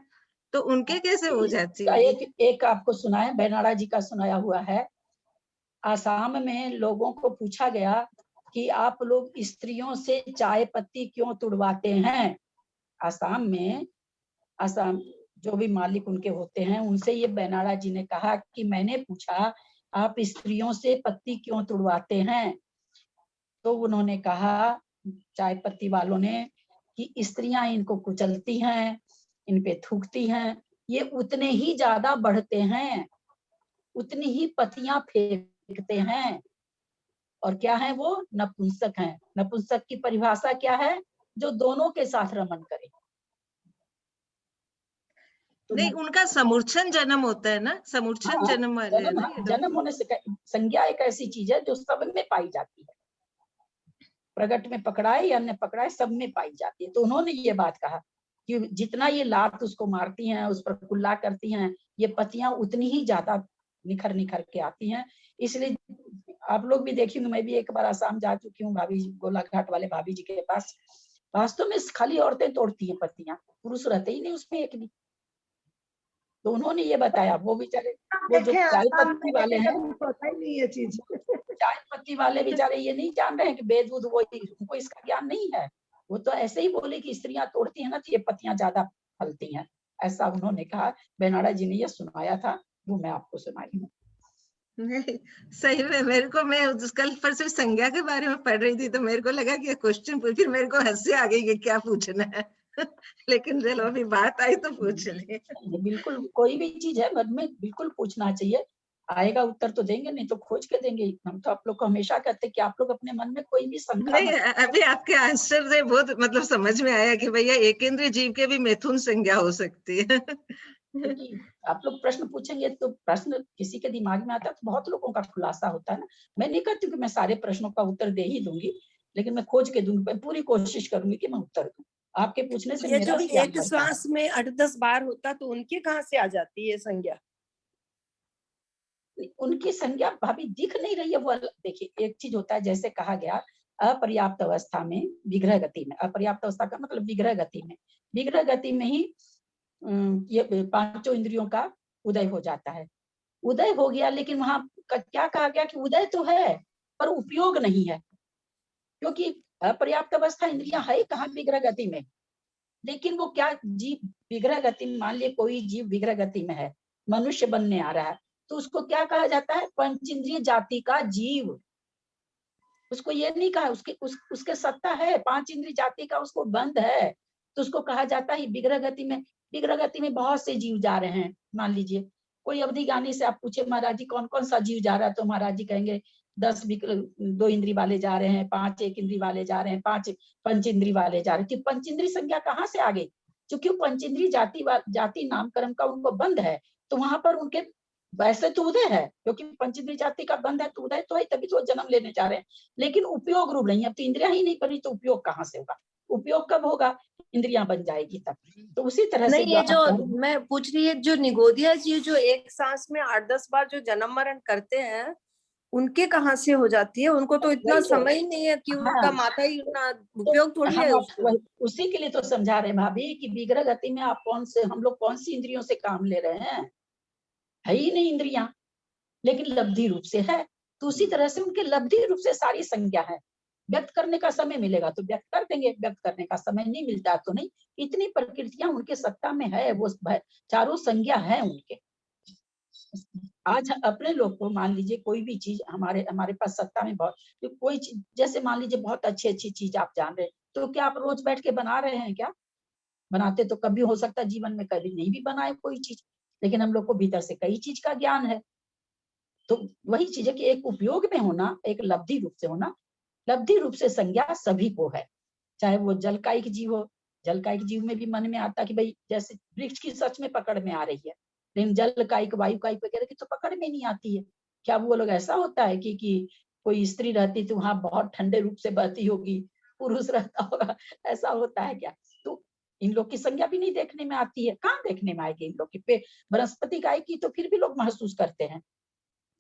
G: तो उनके कैसे हो जाती है?
B: एक आपको सुना है, बेनाड़ा जी का सुनाया हुआ है। आसाम में लोगों को पूछा गया कि आप लोग स्त्रियों से चाय पत्ती क्यों तुड़वाते हैं। आसाम में, आसाम जो भी मालिक उनके होते हैं उनसे ये बेनाड़ा जी ने कहा कि मैंने पूछा आप स्त्रियों से पत्ती क्यों तुड़वाते हैं, तो उन्होंने कहा, चाय पत्ती वालों ने, कि स्त्रियां इनको कुचलती हैं, इन पे थूकती हैं, ये उतने ही ज्यादा बढ़ते हैं, उतनी ही पत्तियां फेंकते हैं, और क्या है वो, नपुंसक हैं। नपुंसक की परिभाषा क्या है, जो दोनों के साथ रमन करे। तो
G: नहीं, उनका समूर्छन जन्म होता है ना, समूर्छन जन्म वाले है ना ये लोग।
B: जन्म होने से संज्ञा एक ऐसी चीज है जो सब में पाई जाती है, प्रगट में पकड़ाए या अन्य पकड़ाए, सब में पाई जाती है। तो उन्होंने ये बात कहा कि जितना ये लात उसको मारती हैं, उस पर कुल्ला करती हैं, ये पत्तियां उतनी ही ज्यादा निखर निखर के आती हैं। इसलिए आप लोग भी देखिए, मैं भी एक बार आसाम जा चुकी हूँ, भाभी गोलाघाट वाले भाभी जी के पास, वास्तव में खाली औरतें तोड़ती हैं पत्तियां, पुरुष रहते ही नहीं उसमें एक भी। तो उन्होंने ये बताया, वो बेचारे वो जो चाय पत्ती वाले हैं,
C: पता ही नहीं ये चीज,
B: चाय पत्ती वाले बेचारे ये नहीं जान रहे हैं कि वेद वुद, वो उनको इसका ज्ञान नहीं है। वो तो ऐसे ही बोले कि स्त्रियां तोड़ती है ना तो ये पत्तियां ज्यादा फलती हैं, ऐसा उन्होंने कहा। बेनाड़ा जी ने ये सुनाया था, वो मैं आपको सुनाई हूँ।
G: नहीं, सही में मेरे को, मैं कल परसों संज्ञा के बारे में पढ़ रही थी तो मेरे को लगा कि क्वेश्चन, फिर मेरे को हंसी आ गई कि क्या पूछना है लेकिन चलो अभी बात आई तो पूछ ले।
B: बिल्कुल, कोई भी चीज है मन में बिल्कुल पूछना चाहिए, आएगा उत्तर तो देंगे, नहीं तो खोज के देंगे। हम तो आप लोग को हमेशा कहते हैं कि आप लोग अपने मन में कोई भी शंका
G: नहीं, अभी आपके आंसर से बहुत मतलब समझ में आया कि भैया एकेंद्रीय जीव के भी मैथुन संज्ञा हो सकती है
B: आप लोग प्रश्न पूछेंगे तो प्रश्न किसी के दिमाग में आता है तो बहुत लोगों का खुलासा होता है ना। मैं नहीं कहती कि मैं सारे प्रश्नों का उत्तर दे ही दूंगी, लेकिन मैं खोज के दूंगी, मैं पूरी कोशिश करूंगी कि मैं उत्तर दूं। आपके पूछने से
K: ये
B: मेरा
K: जो
B: भी ज्ञान
K: एक
B: बढ़ता है।
K: श्वास में 8-10 बार होता तो उनके कहाँ से आ जाती है संज्ञा?
B: उनकी संज्ञा भाभी दिख नहीं रही है। वो देखिए, एक चीज होता है, जैसे कहा गया अपर्याप्त अवस्था में, विग्रह गति में, अपर्याप्त अवस्था का मतलब विग्रह गति में, विग्रह गति में ही ये पांचों इंद्रियों का उदय हो जाता है। उदय हो गया, लेकिन वहां क्या कहा गया कि उदय तो है पर उपयोग नहीं है, क्योंकि अपर्याप्त अवस्था इंद्रियां है कहाँ विग्रह गति में। लेकिन वो क्या, जीव विग्रह गति में, मान लिए कोई जीव विग्रह गति में है, मनुष्य बनने आ रहा है, तो उसको क्या कहा जाता है, पंचेंद्रिय जाति का जीव। उसको ये नहीं कहा, उसके सत्ता है, 5 इंद्रिय जाति का उसको बंध है, तो उसको कहा जाता है विग्रह गति में। विग्रह गति में बहुत से जीव जा रहे हैं। मान लीजिए कोई अवधि ज्ञानी से आप पूछे, महाराज जी कौन कौन सा जीव जा रहा है, तो महाराज जी कहेंगे 10 2 इंद्रिय वाले जा रहे हैं, 5 1 इंद्रिय वाले जा रहे हैं, 5 पंच इंद्रिय वाले जा रहे हैं। कि पंच इंद्रिय संज्ञा कहाँ से आ गई, क्योंकि पंच इंद्रिय जाति नामकरण का उनको बंध है, तो वहां पर उनके वैसे तो उदय है, क्योंकि पंचेंद्रिय जाति का बंध है तो उदय तो है, तभी तो जन्म लेने जा रहे हैं, लेकिन उपयोग रूप नहीं है। अब तो इंद्रियां ही नहीं बनी तो उपयोग कहाँ से होगा, उपयोग कब होगा, इंद्रियां बन जाएगी तब। तो उसी तरह से
K: नहीं, ये जो मैं पूछ रही है, जो निगोदिया जी जो एक सांस में 8-10 बार जो जन्म मरण करते हैं, उनके कहाँ से हो जाती है? उनको तो इतना समय ही नहीं है कि उनका माथा ही उतना उपयोग थोड़ी है उसको।
B: उसी के लिए तो समझा रहे हैं भाभी कि विग्रह गति में आप हम लोग कौन सी इंद्रियों से काम ले रहे हैं, है ही नहीं इंद्रियां। लेकिन लब्धि रूप से है। तो उसी तरह से उनके लब्धि रूप से सारी संज्ञा है। व्यक्त करने का समय मिलेगा तो व्यक्त कर देंगे, व्यक्त करने का समय नहीं मिलता तो नहीं। इतनी प्रकृतियां उनके सत्ता में है, वो चारों संज्ञा है उनके। आज अपने लोग को मान लीजिए कोई भी चीज हमारे पास सत्ता में बहुत, तो कोई चीज जैसे मान लीजिए बहुत अच्छी चीज आप जान रहे हैं, तो क्या आप रोज बैठ के बना रहे हैं क्या? बनाते तो कभी हो सकता है जीवन में कभी नहीं भी बनाए कोई चीज, लेकिन हम लोग को भीतर से कई चीज का ज्ञान है। तो वही चीज है कि एक उपयोग में होना, एक लब्धि रूप से होना। लब्धि रूप से संज्ञा सभी को है, चाहे वो जल कायिक जीव हो। जल कायिक जीव में भी मन में आता कि भाई जैसे वृक्ष की सच में पकड़ में आ रही है, लेकिन जल कायिक वायु कायिक वगैरह की तो पकड़ में नहीं आती है। क्या वो लोग ऐसा होता है कि कोई स्त्री रहती तो वहां बहुत ठंडे रूप से बहती होगी, पुरुष रहता होगा, ऐसा होता है क्या? तो इन लोग की संज्ञा भी नहीं देखने में आती है। कहाँ देखने में आएगी इन लोग की? वनस्पति गाय की तो फिर भी लोग महसूस करते हैं,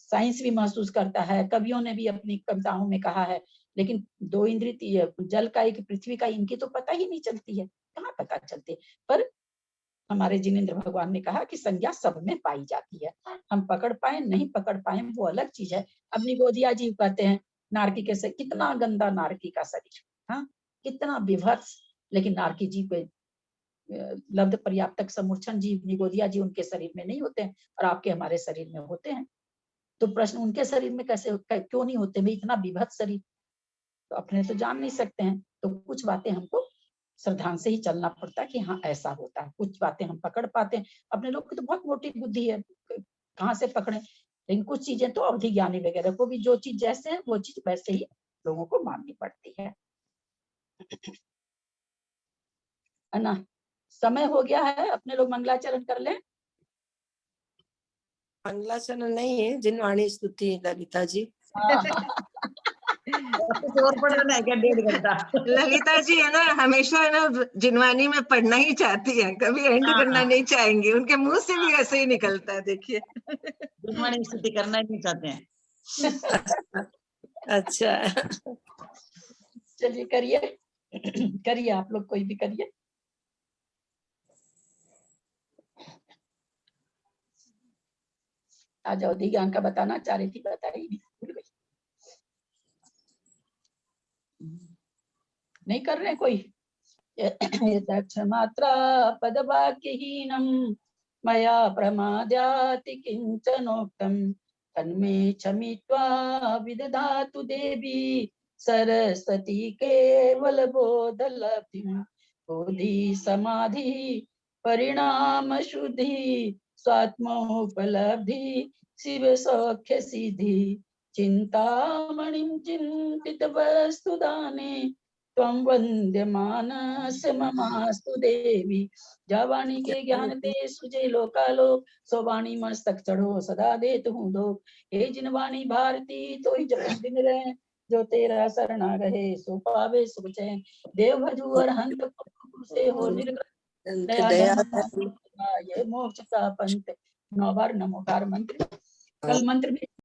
B: साइंस भी महसूस करता है, कवियों ने भी अपनी कविताओं में कहा है। लेकिन दो इंद्रिय जल का एक पृथ्वी का, इनकी तो पता ही नहीं चलती है, कहाँ पता चलती है। पर हमारे जिनेंद्र भगवान ने कहा कि संज्ञा सब में पाई जाती है। हम पकड़ पाए नहीं पकड़ पाए वो अलग चीज है। अब निगोदिया जीव कहते हैं नारकी कैसे, कितना गंदा नारकी का शरीर, हाँ कितना विभत्स, लेकिन नारकी जीव पे लब्ध पर्याप्तक समूर्छन जीव निगोदिया जीव उनके शरीर में नहीं होते हैं, और आपके हमारे शरीर में होते हैं। तो प्रश्न उनके शरीर में कैसे क्यों नहीं होते भाई, इतना विभत्स शरीर? तो अपने तो जान नहीं सकते हैं। तो कुछ बातें हमको सावधान से ही चलना पड़ता है कि हाँ ऐसा होता है। कुछ बातें हम पकड़ पाते हैं, अपने लोग की तो बहुत मोटी बुद्धि है, कहाँ से पकड़े। लेकिन कुछ चीजें तो अवधि ज्ञानी वगैरह को भी जो चीज जैसे है वो चीज वैसे ही लोगों को माननी पड़ती है ना। समय हो गया है, अपने लोग मंगलाचरण कर लें।
K: मंगलाचरण नहीं है, जिनवाणी स्तुति ललिता जी।
E: और पढ़ना है क्या 1.5 घंटा?
G: ललिता जी है ना, हमेशा है ना जिनवानी में पढ़ना ही चाहती है, कभी एंड करना नहीं चाहेंगी। उनके मुंह से भी ऐसे ही निकलता है, देखिए।
E: जिनवाणी स्तुति करना ही नहीं चाहते हैं।
K: अच्छा
B: चलिए करिए करिए, आप लोग कोई भी करिए। आज अवधि ज्ञान का बताना चाह रही थी, बताई भूल गई। नहीं कर रहे कोई? दक्ष मात्रा पदवाक्यहीनम मया प्रमाद्याति किंचनोक्तम तन्मे क्षमित्वा विदधातु देवी सरस्वती केवल बोधलब्धिं बोधि समाधि परिणाम शुद्धि स्वात्मोपलब्धि शिव सौख्य सिद्धि चिंतामणिं चिंतित वस्तु दाने त्वं वन्द्यमानस्य ममास्तु देवी। जावाणी के ज्ञान दे सुजे लोकालोक सोवाणी मस्तक चढ़ो सदा देत हूँ दो। हे जिनवाणी भारती तो ही जब दिन रहे जो तेरा शरणा रहे सो पावे सुख चैन। देव भजू और हंत से हो निर्गत दया ये मोक्ष का पंथ। 9 बार नमोकार मंत्र, कल मंत्र भी